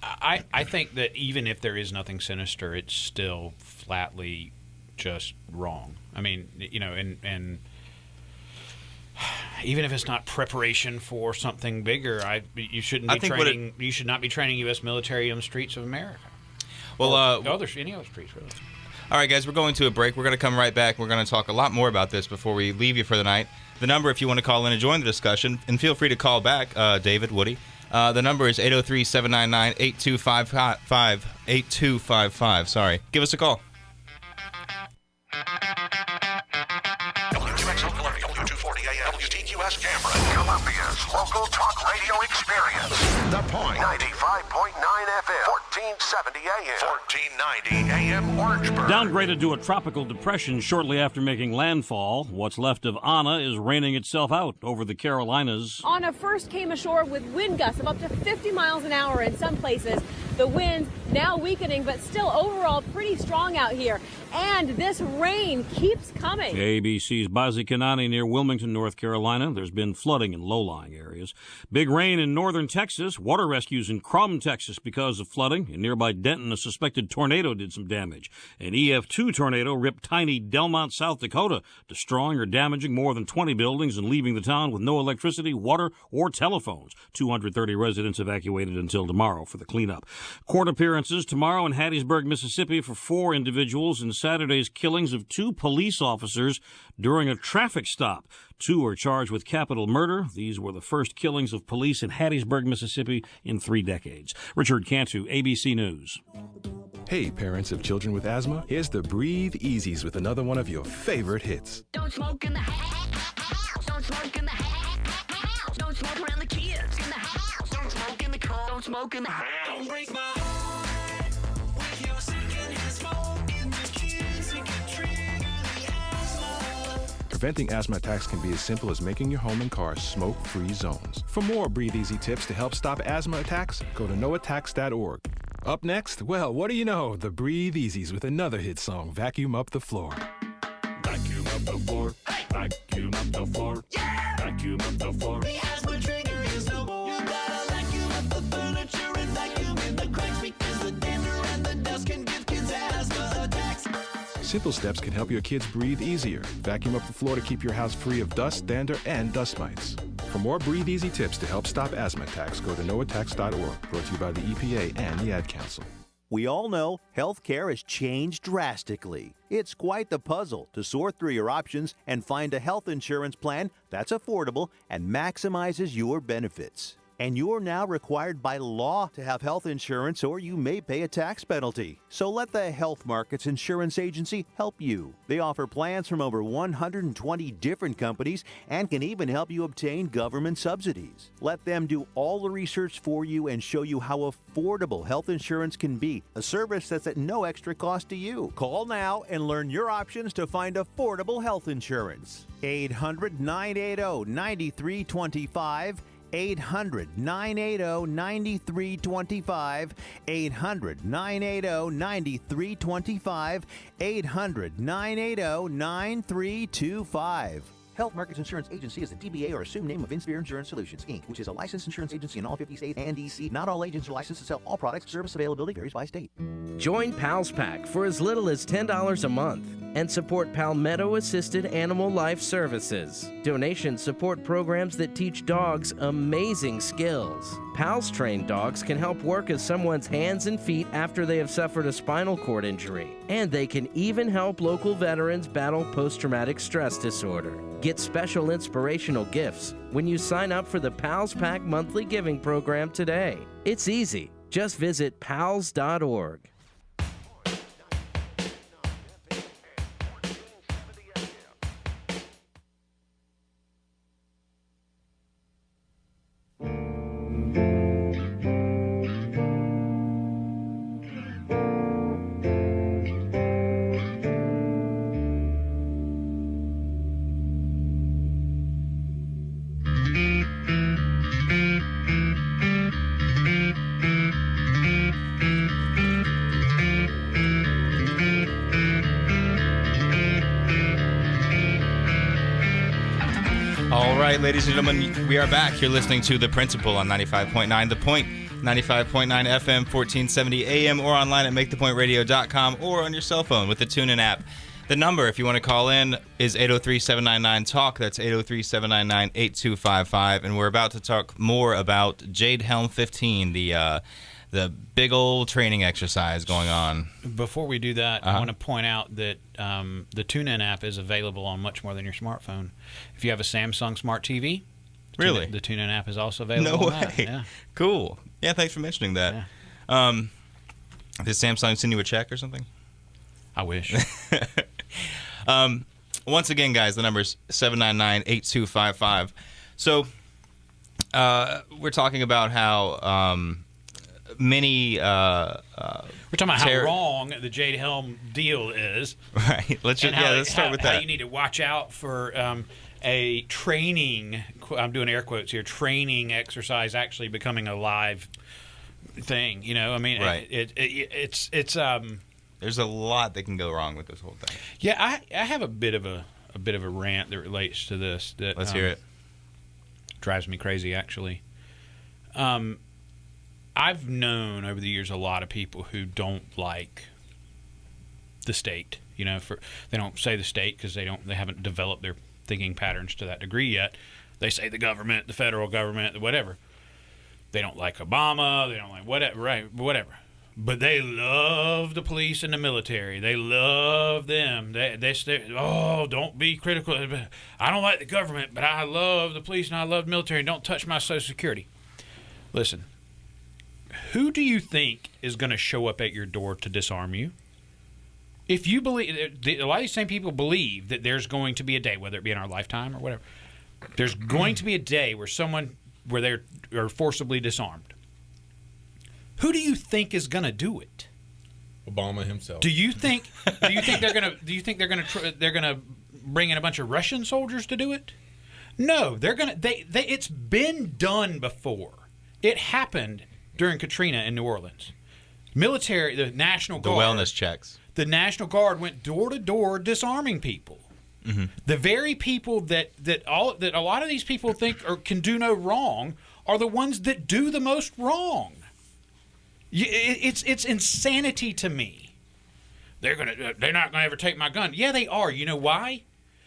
I think that even if there is nothing sinister, it's still flatly just wrong. I mean, and even if it's not preparation for something bigger, you shouldn't be training. You should not be training U.S. military on the streets of America. Well, any other streets, really. All right, guys, we're going to a break. We're going to come right back. We're going to talk a lot more about this before we leave you for the night. The number, if you want to call in and join the discussion, and feel free to call back, David, Woody. The number is 803-799-8255. 8255. Sorry. Give us a call. WQXL Columbia, W240 AM, WTQS Cameron, Columbia's local talk radio experience. The Point, 95.9 FM, 1470 AM, 1490 AM Orangeburg. Downgraded to a tropical depression shortly after making landfall, what's left of Anna is raining itself out over the Carolinas. Anna first came ashore with wind gusts of up to 50 miles an hour in some places. The winds now weakening, but still overall pretty strong out here. And this rain keeps coming. ABC's Bazi Kanani near Wilmington, North Carolina. There's been flooding in low-lying areas. Big rain in northern Texas. Water rescues in Crum, Texas because of flooding. In nearby Denton, a suspected tornado did some damage. An EF2 tornado ripped tiny Delmont, South Dakota, destroying or damaging more than 20 buildings and leaving the town with no electricity, water, or telephones. 230 residents evacuated until tomorrow for the cleanup. Court appearances tomorrow in Hattiesburg, Mississippi for 4 individuals in Saturday's killings of 2 police officers during a traffic stop. 2 are charged with capital murder. These were the first killings of police in Hattiesburg, Mississippi in 3 decades. Richard Cantu, ABC News. Hey, parents of children with asthma, here's the Breathe Easies with another one of your favorite hits. Don't smoke in the house. Don't smoke in the house. Don't smoke around the kids in the house. Don't smoke in the car. Don't smoke in the house. Don't break my heart with your secondhand smoke in the kids and can trigger the asthma. Preventing asthma attacks can be as simple as making your home and car smoke-free zones. For more Breathe Easy tips to help stop asthma attacks, go to noattacks.org. Up next, well, what do you know? The Breathe Easies with another hit song, Vacuum Up the Floor. Vacuum up the floor. Vacuum up the floor. Yeah. Vacuum up the floor. The asthma trigger is no more. You gotta vacuum up the furniture and vacuum in the cracks because the dander and the dust can give kids asthma attacks. Simple steps can help your kids breathe easier. Vacuum up the floor to keep your house free of dust, dander, and dust mites. For more Breathe Easy tips to help stop asthma attacks, go to noattacks.org. Brought to you by the EPA and the Ad Council. We all know healthcare has changed drastically. It's quite the puzzle to sort through your options and find a health insurance plan that's affordable and maximizes your benefits. And you're now required by law to have health insurance or you may pay a tax penalty. So let the Health Markets Insurance Agency help you. They offer plans from over 120 different companies and can even help you obtain government subsidies. Let them do all the research for you and show you how affordable health insurance can be, a service that's at no extra cost to you. Call now and learn your options to find affordable health insurance. 800-980-9325. 800-980-9325, 800-980-9325, 800-980-9325. Health Markets Insurance Agency is the DBA or assumed name of Inspire Insurance Solutions, Inc., which is a licensed insurance agency in all 50 states and D.C. Not all agents are licensed to sell all products. Service availability varies by state. Join Pal's Pack for as little as $10 a month and support Palmetto-assisted animal life services. Donations support programs that teach dogs amazing skills. PALS trained dogs can help work as someone's hands and feet after they have suffered a spinal cord injury. And they can even help local veterans battle post-traumatic stress disorder. Get special inspirational gifts when you sign up for the PALS Pack monthly giving program today. It's easy. Just visit pals.org. Ladies and gentlemen, we are back. You're listening to The Principle on 95.9 The Point, 95.9 FM, 1470 AM, or online at MakeThePointRadio.com, or on your cell phone with the TuneIn app. The number, if you want to call in, is 803-799-TALK. That's 803-799-8255. And we're about to talk more about Jade Helm 15, the big old training exercise going on. Before we do that, I want to point out that the TuneIn app is available on much more than your smartphone. If you have a Samsung Smart TV, really, the TuneIn app is also available. No on way. that. Yeah. Cool. Yeah, thanks for mentioning that. Yeah. Did Samsung send you a check or something? I wish. Once again, guys, the number is 799-8255. So we're talking about how many... we're talking about how wrong the Jade Helm deal is. Right. Let's start with that. How you need to watch out for a training, I'm doing air quotes here, training exercise actually becoming a live thing. You know, I mean, right. It's there's a lot that can go wrong with this whole thing. Yeah, I have a bit of a rant that relates to this. That Let's hear it. Drives me crazy, actually. I've known over the years a lot of people who don't like the state. You know, they don't say the state because they haven't developed their thinking patterns to that degree yet. They say the government, the federal government, whatever. They don't like Obama. They don't like whatever. Right? Whatever. But they love the police and the military. They love them. They don't be critical. I don't like the government, but I love the police and I love the military. Don't touch my Social Security. Listen, who do you think is going to show up at your door to disarm you? If you believe, a lot of these same people believe that there's going to be a day, whether it be in our lifetime or whatever, there's going to be a day where they are forcibly disarmed. Who do you think is going to do it? Obama himself. Do you think they're going to bring in a bunch of Russian soldiers to do it? No, they're going to it's been done before. It happened during Katrina in New Orleans. Military, the National Guard, the wellness checks. The National Guard went door to door disarming people. Mm-hmm. The very people that a lot of these people think can do no wrong are the ones that do the most wrong. It's insanity to me. They're not gonna ever take my gun. Yeah, they are. You know why?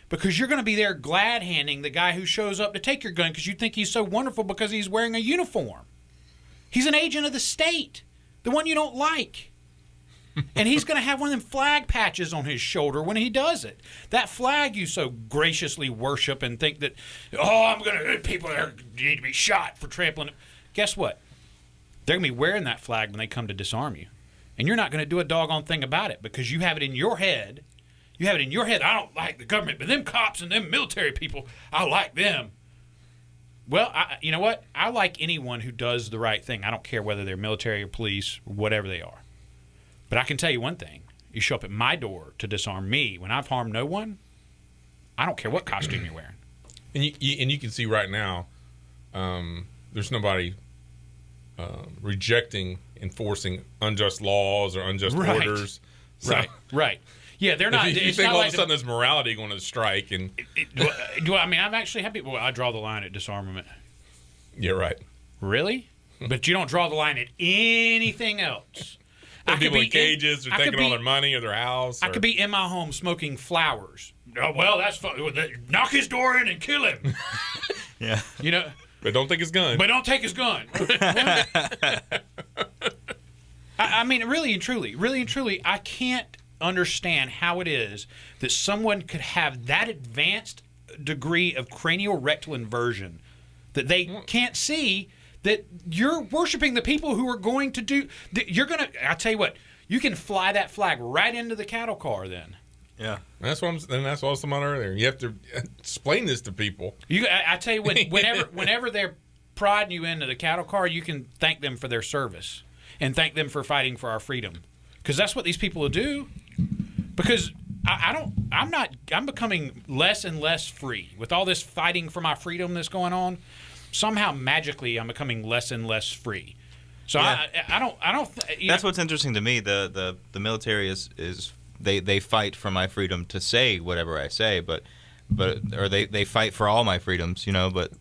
Because you're gonna be there glad handing the guy who shows up to take your gun because you think he's so wonderful because he's wearing a uniform. He's an agent of the state, the one you don't like. And he's going to have one of them flag patches on his shoulder when he does it. That flag you so graciously worship and think that, people need to be shot for trampling. Guess what? They're going to be wearing that flag when they come to disarm you. And you're not going to do a doggone thing about it because you have it in your head. I don't like the government, but them cops and them military people, I like them. Well, you know what? I like anyone who does the right thing. I don't care whether they're military or police or whatever they are. But I can tell you one thing. You show up at my door to disarm me when I've harmed no one, I don't care what costume you're wearing. And you can see right now, there's nobody rejecting enforcing unjust laws or unjust orders. So, right. Yeah, they're not. If you think all of a sudden there's morality going to strike, and I'm actually happy. Well, I draw the line at disarmament. Yeah, right. Really? But you don't draw the line at anything else. People in cages, they're taking all their money or their house. I could be in my home smoking flowers. Oh, well, that's fun. Knock his door in and kill him. Yeah. You know. But don't take his gun. I mean, really and truly, I can't understand how it is that someone could have that advanced degree of cranial rectal inversion that they can't see that you're worshiping the people who are going to do. I tell you what, you can fly that flag right into the cattle car then. Yeah, that's what I was talking about earlier. You have to explain this to people. I tell you, whenever they're prodding you into the cattle car, you can thank them for their service and thank them for fighting for our freedom, because that's what these people will do. Because I'm becoming less and less free with all this fighting for my freedom that's going on. Somehow magically I'm becoming less and less free. So yeah. I don't. That's what's interesting to me. The military is they fight for my freedom to say whatever I say, but they fight for all my freedoms, you know. But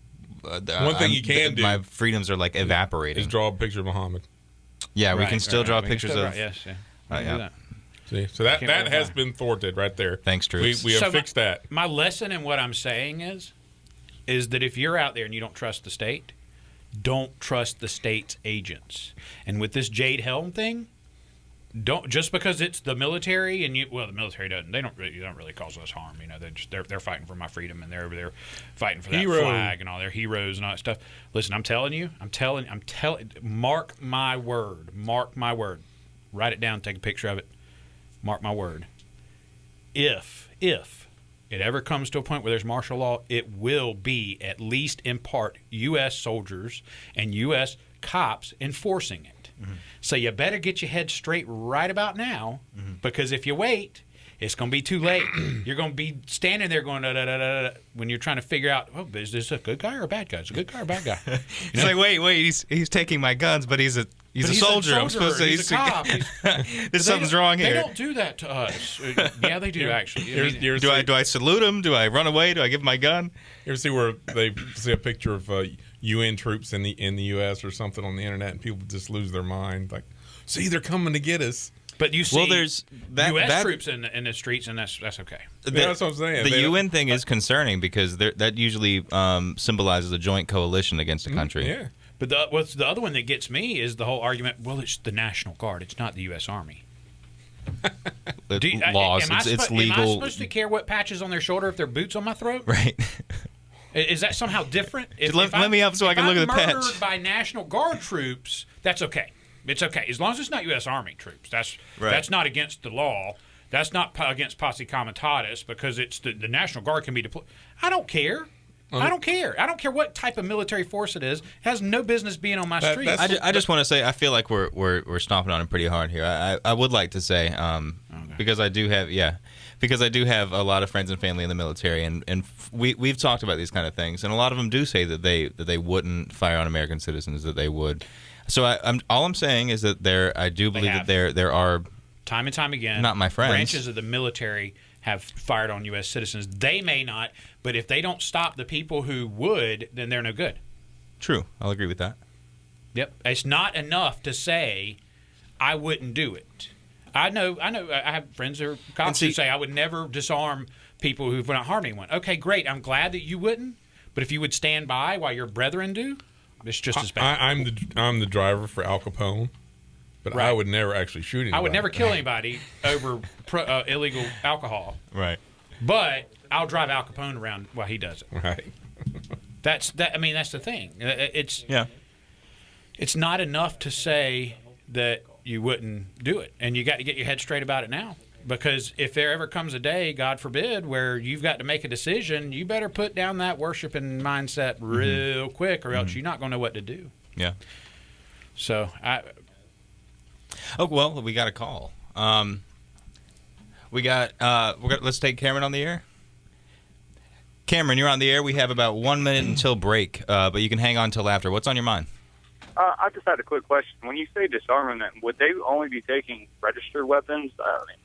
one thing you can do, my freedoms are like evaporating. Is draw a picture of Muhammad. Yeah, we can still draw pictures of. Yes, yeah. Yeah. See, so that has been thwarted right there. Thanks, troops. We have So fixed that. My lesson in what I'm saying is that if you're out there and you don't trust the state, don't trust the state's agents. And with this Jade Helm thing, don't just because it's the military and the military don't really cause us harm. You know, they're fighting for my freedom and they're fighting for that flag and all. They're heroes and all that stuff. Listen, I'm telling you, mark my word, write it down, take a picture of it. Mark my word. If it ever comes to a point where there's martial law, it will be, at least in part, U.S. soldiers and U.S. cops enforcing it. Mm-hmm. So you better get your head straight right about now, because if you wait, it's going to be too late. You're going to be standing there going, da, da, da, da, da, when you're trying to figure out, is this a good guy or a bad guy? Is it a good guy or a bad guy? It's like, wait, he's taking my guns, but he's a soldier. I'm supposed to. He's a cop. There's something's wrong here. They don't do that to us. Yeah, they do actually. Do I salute him? Do I run away? Do I give him my gun? You ever see where they see a picture of UN troops in the U.S. or something on the internet, and people just lose their mind? Like, see, they're coming to get us. But you see, there's U.S. troops in the streets, and that's okay. That's what I'm saying. The UN thing is concerning because that usually symbolizes a joint coalition against a country. Yeah. But the other one that gets me is the whole argument, well, it's the National Guard. It's not the U.S. Army. Laws. It's legal. Am I supposed to care what patches on their shoulder if they're boots on my throat? Right. Is that somehow different? Let me up so I can look at the patch. If I'm murdered by National Guard troops, that's okay. It's okay. As long as it's not U.S. Army troops. That's not against the law. That's not against posse comitatus, because it's the National Guard can be deployed. I don't care. I don't care. I don't care what type of military force it is. It has no business being on my street. I just want to say I feel like we're stomping on it pretty hard here. I would like to say because I do have a lot of friends and family in the military, and we've talked about these kind of things, and a lot of them do say that they wouldn't fire on American citizens, that they would. So all I'm saying is that I do believe that there are time and time again, not my friends, branches of the military have fired on U.S. citizens. They may not, but if they don't stop the people who would, then they're no good. True. I'll agree with that. Yep. It's not enough to say, I wouldn't do it. I know. I have friends who are cops who say, I would never disarm people who've not harmed anyone. Okay, great. I'm glad that you wouldn't, but if you would stand by while your brethren do, it's just as bad. I'm the driver for Al Capone. But I would never actually shoot anybody. I would never kill anybody over illegal alcohol. Right. But I'll drive Al Capone around while he does it. Right. That's the thing. It's not enough to say that you wouldn't do it, and you got to get your head straight about it now. Because if there ever comes a day, God forbid, where you've got to make a decision, you better put down that worshiping mindset real quick, or else you're not going to know what to do. Yeah. So Oh, well, we got a call. Let's take Cameron on the air. Cameron, you're on the air. We have about 1 minute until break, but you can hang on until after. What's on your mind? I just had a quick question. When you say disarmament, would they only be taking registered weapons?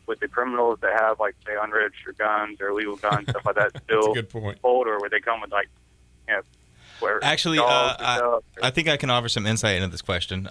Would the criminals that have, like, say, unregistered guns or illegal guns, stuff like that, still hold, or would they come with, like, Actually, I think I can offer some insight into this question.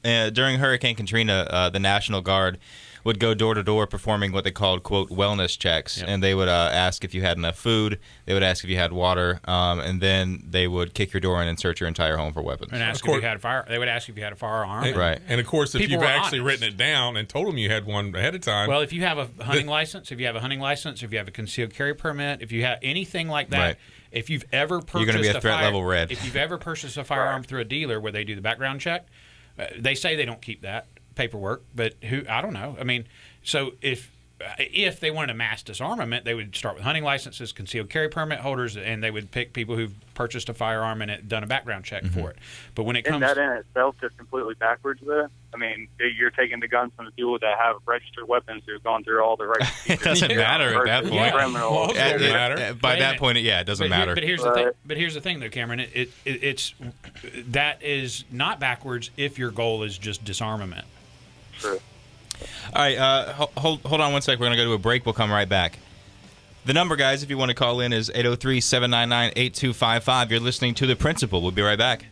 During Hurricane Katrina, the National Guard would go door to door performing what they called, quote, wellness checks. Yep. And they would ask if you had enough food. They would ask if you had water. And then they would kick your door in and search your entire home for weapons. And ask if you had they would ask if you had a firearm. Right. And, of course, if you've actually written it down and told them you had one ahead of time. Well, if you have a hunting license, if you have a concealed carry permit, if you have anything like that, right. If you've ever purchased you're going to be a threat level red. If you've ever purchased a firearm through a dealer where they do the background check, they say they don't keep that paperwork, but I don't know. I mean, so if they wanted a mass disarmament, they would start with hunting licenses, concealed carry permit holders, and they would pick people who've purchased a firearm and done a background check for it. But when it comes, isn't that in itself just completely backwards there? I mean, you're taking the guns from the people that have registered weapons who've gone through all the right. It doesn't matter at that point. By that point, it doesn't matter. But here's the thing. But here's the thing, though, Cameron. That is not backwards if your goal is just disarmament. True. All right, hold on 1 sec. We're going to go to a break. We'll come right back. The number, guys, if you want to call in, is 803-799-8255. You're listening to The Principal. We'll be right back.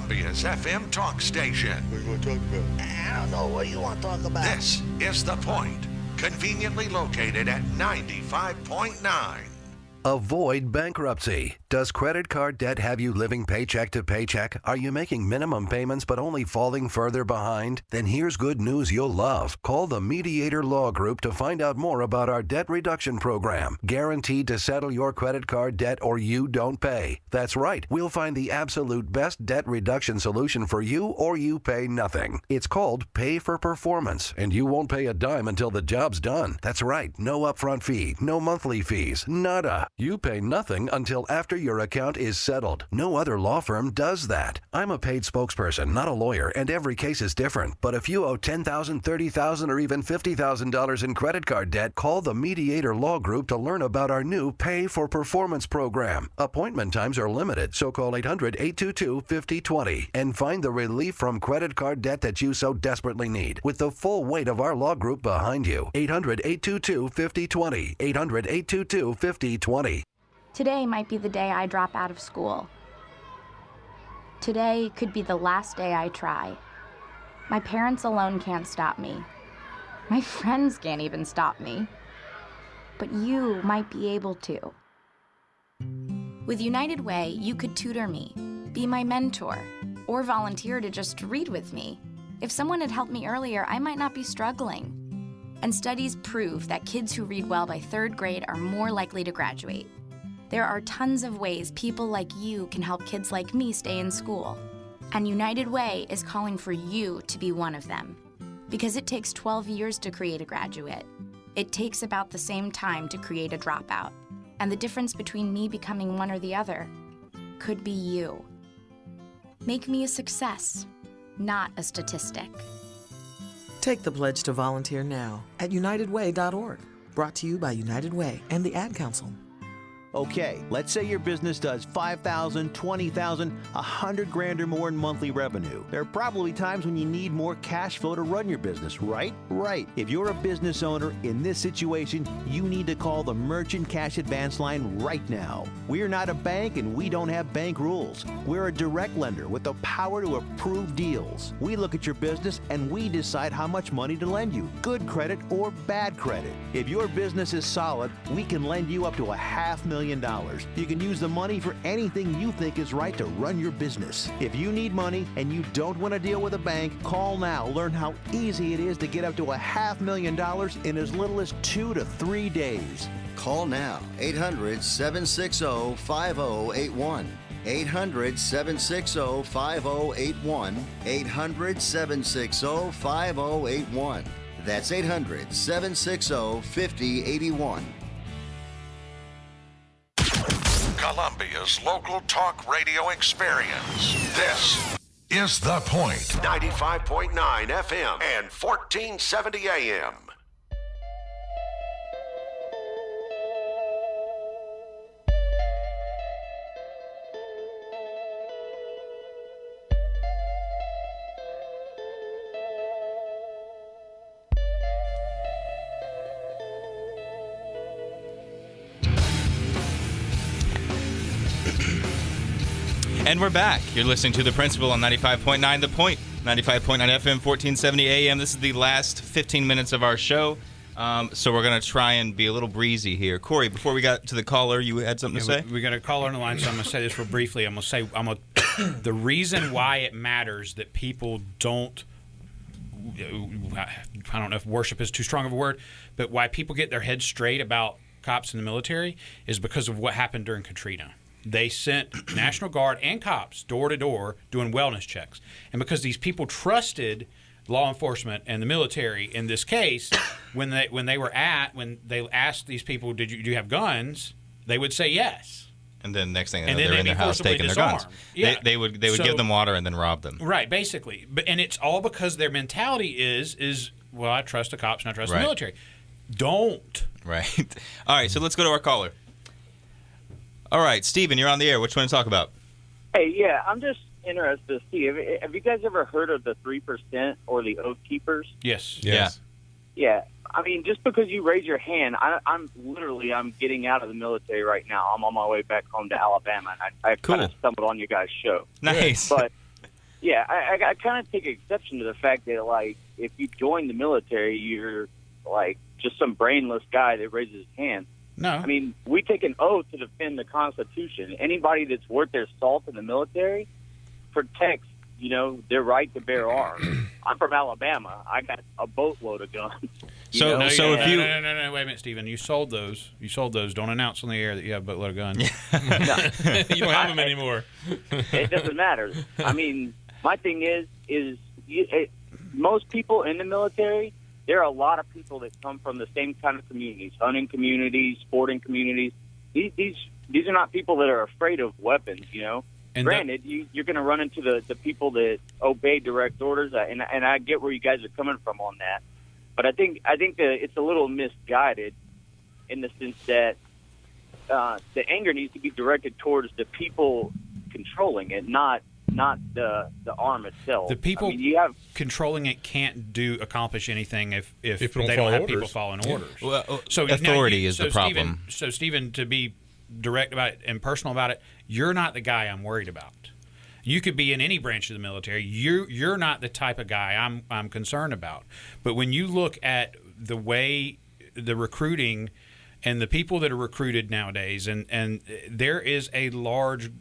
Columbia's FM talk station. What are you going to talk about? I don't know. What do you want to talk about? This is The Point, conveniently located at 95.9. Avoid bankruptcy. Does credit card debt have you living paycheck to paycheck? Are you making minimum payments but only falling further behind? Then here's good news you'll love. Call the Mediator Law Group to find out more about our debt reduction program. Guaranteed to settle your credit card debt or you don't pay. That's right. We'll find the absolute best debt reduction solution for you or you pay nothing. It's called Pay for Performance, and you won't pay a dime until the job's done. That's right. No upfront fee, no monthly fees, nada. You pay nothing until after your account is settled. No other law firm does that. I'm a paid spokesperson, not a lawyer, and every case is different. But if you owe $10,000, $30,000, or even $50,000 in credit card debt, call the Mediator Law Group to learn about our new Pay for Performance program. Appointment times are limited, so call 800-822-5020 and find the relief from credit card debt that you so desperately need with the full weight of our law group behind you. 800-822-5020. 800-822-5020. Today might be the day I drop out of school. Today could be the last day I try. My parents alone can't stop me. My friends can't even stop me. But you might be able to. With United Way, you could tutor me, be my mentor, or volunteer to just read with me. If someone had helped me earlier, I might not be struggling. And studies prove that kids who read well by 3rd grade are more likely to graduate. There are tons of ways people like you can help kids like me stay in school. And United Way is calling for you to be one of them. Because it takes 12 years to create a graduate. It takes about the same time to create a dropout. And the difference between me becoming one or the other could be you. Make me a success, not a statistic. Take the pledge to volunteer now at unitedway.org. Brought to you by United Way and the Ad Council. Okay, let's say your business does $5,000, $20,000, $100,000 or more in monthly revenue. There are probably times when you need more cash flow to run your business, right? Right. If you're a business owner in this situation, you need to call the Merchant Cash Advance line right now. We're not a bank and we don't have bank rules. We're a direct lender with the power to approve deals. We look at your business and we decide how much money to lend you, good credit or bad credit. If your business is solid, we can lend you up to $500,000. You can use the money for anything you think is right to run your business. If you need money and you don't want to deal with a bank, call now. Learn how easy it is to get up to $500,000 in as little as 2 to 3 days. Call now. 800-760-5081. 800-760-5081. 800-760-5081. That's 800-760-5081. Columbia's local talk radio experience. This is The Point. 95.9 FM and 1470 AM. And we're back. You're listening to The Principal on 95.9 The Point, 95.9 FM, 1470 AM. This is the last 15 minutes of our show, so we're going to try and be a little breezy here. Corey, before we got to the caller, you had something to say? We got a caller on the line, so I'm going to say this real briefly. The reason why it matters that people don't, I don't know if worship is too strong of a word, but why people get their heads straight about cops in the military is because of what happened during Katrina. They sent National Guard and cops door to door doing wellness checks. And because these people trusted law enforcement and the military in this case, when they asked these people, do you have guns, they would say yes. And then next thing they know, they're in their house taking their guns. Yeah. They would give them water and then rob them. Right, basically. And it's all because their mentality is well, I trust the cops and I trust the military. Don't. Right. All right, so let's go to our caller. All right, Steven, you're on the air. Which one to talk about? Hey, yeah, I'm just interested to see. Have you guys ever heard of the 3% or the Oath Keepers? Yes. Yeah. I mean, just because you raise your hand, I'm getting out of the military right now. I'm on my way back home to Alabama, and I kind of stumbled on your guys' show. Nice. But Yeah, I kind of take exception to the fact that, like, if you join the military, you're, like, just some brainless guy that raises his hand. No. I mean, we take an oath to defend the Constitution. Anybody that's worth their salt in the military protects, their right to bear arms. I'm from Alabama. I got a boatload of guns. No, wait a minute, Stephen. You sold those. Don't announce on the air that you have a boatload of guns. You don't have them anymore. It doesn't matter. I mean, my thing is most people in the military, there are a lot of people that come from the same kind of communities, hunting communities, sporting communities. These are not people that are afraid of weapons, And granted, you're going to run into the people that obey direct orders, and I get where you guys are coming from on that. But I think that it's a little misguided in the sense that the anger needs to be directed towards the people controlling it, not the arm itself. The people controlling it can't accomplish anything if they don't have people following orders. Well, authority is the problem. Stephen, to be direct about it and personal about it, you're not the guy I'm worried about. You could be in any branch of the military. You're not the type of guy I'm concerned about. But when you look at the way the recruiting and the people that are recruited nowadays, and there is a large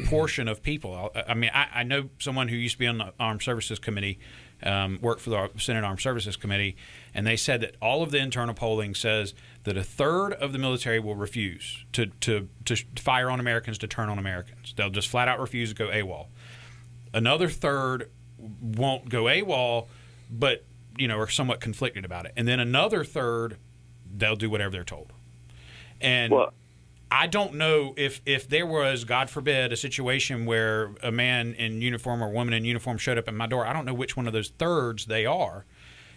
portion of people. I mean, I know someone who used to be on the Armed Services Committee, worked for the Senate Armed Services Committee, and they said that all of the internal polling says that a third of the military will refuse to fire on Americans, to turn on Americans. They'll just flat out refuse to go AWOL. Another third won't go AWOL, but are somewhat conflicted about it. And then another third, they'll do whatever they're told. And I don't know if there was, God forbid, a situation where a man in uniform or a woman in uniform showed up at my door. I don't know which one of those thirds they are.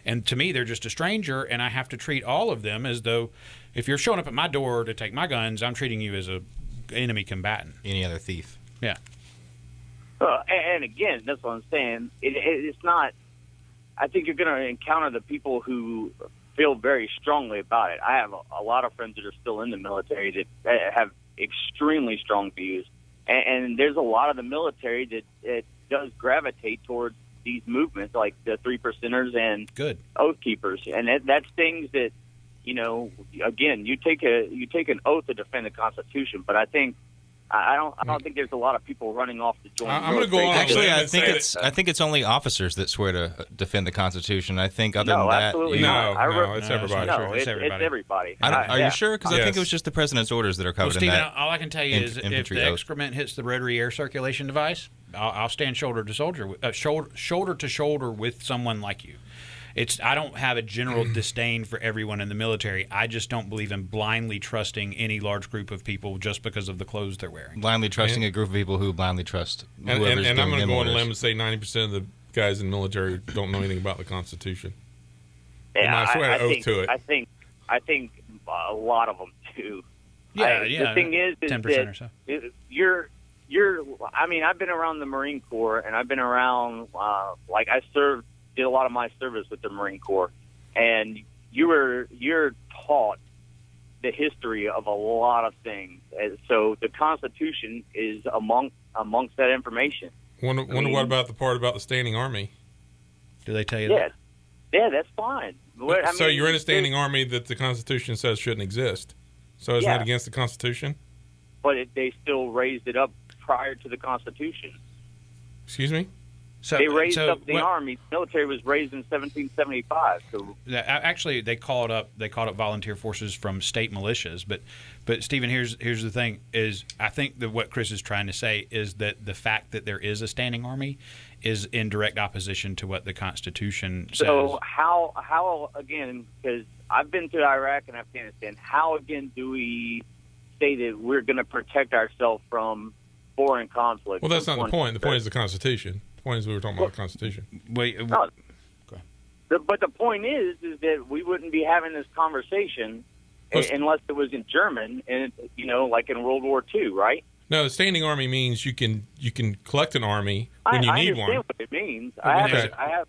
And to me, they're just a stranger, and I have to treat all of them as though if you're showing up at my door to take my guns, I'm treating you as a enemy combatant. Any other thief. Yeah. And again, that's what I'm saying. It's not – I think you're going to encounter the people who feel very strongly about it. I have a lot of friends that are still in the military that have extremely strong views. And there's a lot of the military that does gravitate towards these movements, like the 3%ers and Oath Keepers, and that's things that again, you take an oath to defend the Constitution. But I don't think there's a lot of people running off to join. I'm going to go on. Actually, I think it's only officers that swear to defend the Constitution. I think other than that, absolutely no, it's everybody. No, it's everybody. Are you sure? Because I think it was just the president's orders that are covered Stephen, in that. All I can tell you is if the excrement hits the rotary air circulation device, I'll stand shoulder to shoulder with someone like you. I don't have a general disdain for everyone in the military. I just don't believe in blindly trusting any large group of people just because of the clothes they're wearing. Blindly trusting a group of people who blindly trust whoever's and I'm going to go on a limb and say 90% of the guys in the military don't know anything about the Constitution. Yeah, I swear an oath to it. I think a lot of them do. Yeah. The thing is 10% or so. I mean, I've been around the Marine Corps, and I've been around did a lot of my service with the Marine Corps, and you're taught the history of a lot of things. And so the Constitution is amongst that information. Wonder what about the part about the standing army? Do they tell you that? Yeah, that's fine. So you're in a standing army that the Constitution says shouldn't exist. So isn't that against the Constitution? But they still raised it up prior to the Constitution. Excuse me? They raised up the army. The military was raised in 1775. So actually, they called up volunteer forces from state militias. But Stephen, here's the thing: is I think that what Chris is trying to say is that the fact that there is a standing army is in direct opposition to what the Constitution says. So how again? Because I've been to Iraq and Afghanistan. How again do we say that we're going to protect ourselves from foreign conflict? Well, that's not the point. The point is the Constitution. The point is we were talking about the Constitution. No. But the point is that we wouldn't be having this conversation unless it was in German, and like in World War II, right? No, the standing army means you can collect an army when you need one. I understand what it means.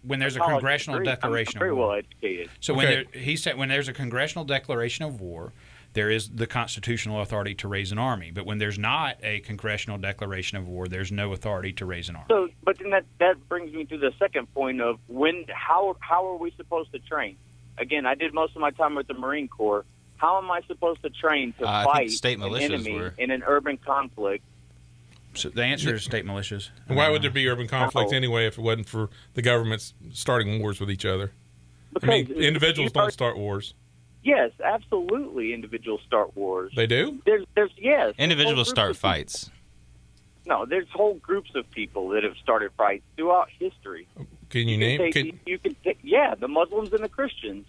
When there's a congressional declaration I'm very of war. well educated. So when there's a congressional declaration of war, there is the constitutional authority to raise an army. But when there's not a congressional declaration of war, there's no authority to raise an army. So, but then that brings me to the second point of how are we supposed to train? Again, I did most of my time with the Marine Corps. How am I supposed to train to fight state an militias enemy in an urban conflict? So the answer is state militias. And why would there be urban conflict anyway if it wasn't for the governments starting wars with each other? Because I mean, individuals don't start wars. Yes, absolutely. Individuals start wars. They do? There's yes. Individuals start fights. No, there's whole groups of people that have started fights throughout history. Can you name? The Muslims and the Christians.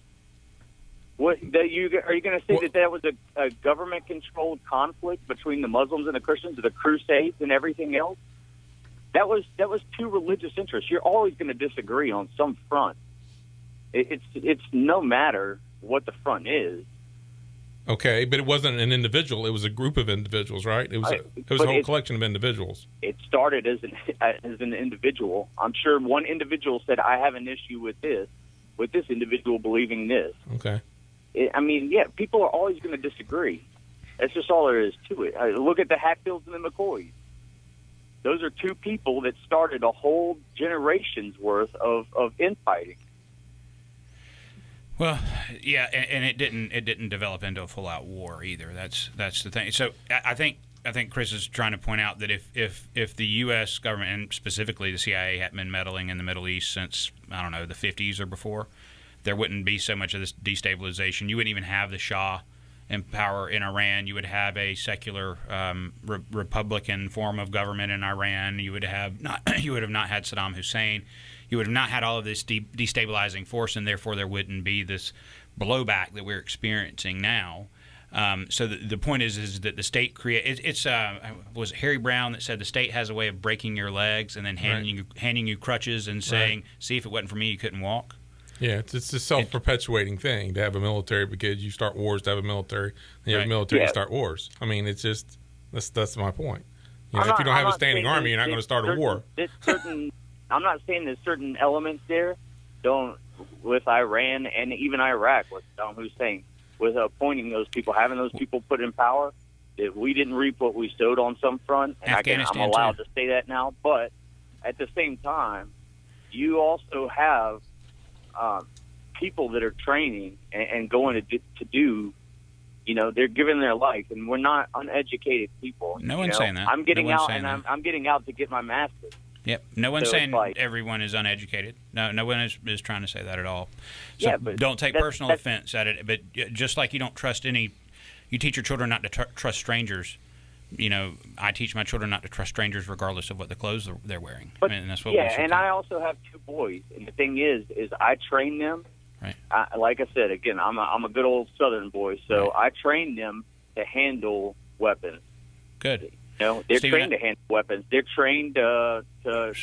Are you going to say that was a government-controlled conflict between the Muslims and the Christians, the Crusades and everything else? That was two religious interests. You're always going to disagree on some front. It's no matter what the front is. Okay, but it wasn't an individual; it was a group of individuals, right? It was a whole collection of individuals. It started as an individual. I'm sure one individual said, "I have an issue with this individual believing this." Okay. People are always going to disagree. That's just all there is to it. Look at the Hatfields and the McCoys. Those are two people that started a whole generation's worth of infighting. Well, yeah, and it didn't develop into a full-out war either. That's the thing. So I think Chris is trying to point out that if the U.S. government, and specifically the CIA, hadn't been meddling in the Middle East since, I don't know, the 50s or before, there wouldn't be so much of this destabilization. You wouldn't even have the Shah in power in Iran. You would have a secular Republican form of government in Iran. You would have not had Saddam Hussein. You would have not had all of this destabilizing force, and therefore there wouldn't be this blowback that we're experiencing now. So the point is that the state was it Harry Brown that said the state has a way of breaking your legs and then handing you crutches and saying, "See, if it wasn't for me, you couldn't walk." Yeah, it's a self-perpetuating thing to have a military, because you start wars to have a military, and you have a military to start wars. I mean, it's just that's my point. If you don't have a standing army, you're not going to start a war. I'm not saying there's certain elements there with Iran and even Iraq with Saddam Hussein, with appointing those people, having those people put in power, that we didn't reap what we sowed on some front, and I'm allowed to say that now. But at the same time, you also have people that are training and going to do, they're giving their life, and we're not uneducated people. No one's saying that. I'm getting out, and I'm getting out to get my master's. Yep. No one's saying everyone is uneducated. No one is trying to say that at all. So but don't take personal offense at it. But just like you don't trust you teach your children not to trust strangers. I teach my children not to trust strangers regardless of what the clothes they're wearing. That's what. Yeah, and I also have two boys, and the thing is I train them. Right. Like I said, again, I'm a good old Southern boy, so I train them to handle weapons. Good. They're trained to handle weapons. They're trained to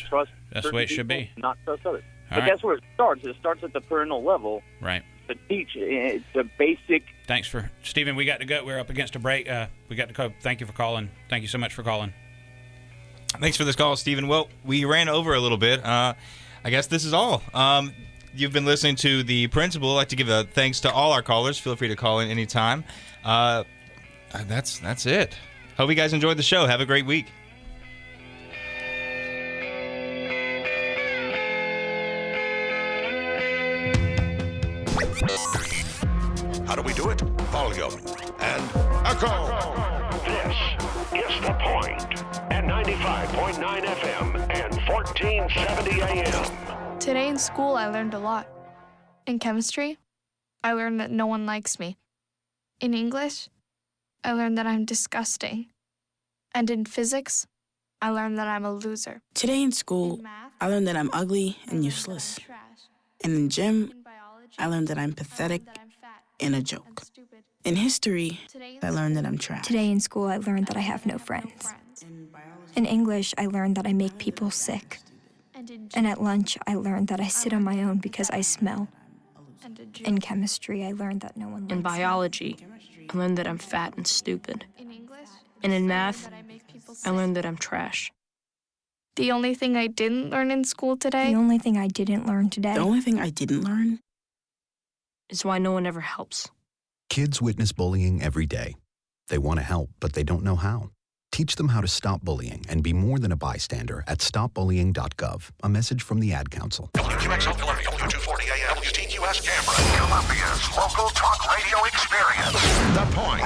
trust. That's the way it should be. Not trust others. But that's where it starts. It starts at the parental level. Right. To teach the basic. Thanks for Stephen. We got to go. We're up against a break. We got to go. Thank you for calling. Thank you so much for calling. Thanks for this call, Stephen. Well, we ran over a little bit. I guess this is all. You've been listening to The Principal. I'd like to give a thanks to all our callers. Feel free to call in anytime. That's it. Hope you guys enjoyed the show. Have a great week. How do we do it? Volume and echo. This is The Point at 95.9 FM and 1470 AM. Today in school, I learned a lot. In chemistry, I learned that no one likes me. In English, I learned that I'm disgusting. And in physics, I learned that I'm a loser. Today in school, I learned that I'm ugly and useless. And in gym, I learned that I'm pathetic and a joke. In history, I learned that I'm trash. Today in school, I learned that I have no friends. In English, I learned that I make people sick. And at lunch, I learned that I sit on my own because I smell. In chemistry, I learned that no one likes me. In biology, I learned that I'm fat and stupid. And in math, I learned that I'm trash. The only thing I didn't learn in school today? The only thing I didn't learn today. The only thing I didn't learn is why no one ever helps. Kids witness bullying every day. They want to help, but they don't know how. Teach them how to stop bullying and be more than a bystander at stopbullying.gov. A message from the Ad Council. WQXL Columbia, W240 AM, WTQS Canberra, Columbia's local talk radio experience. The Point,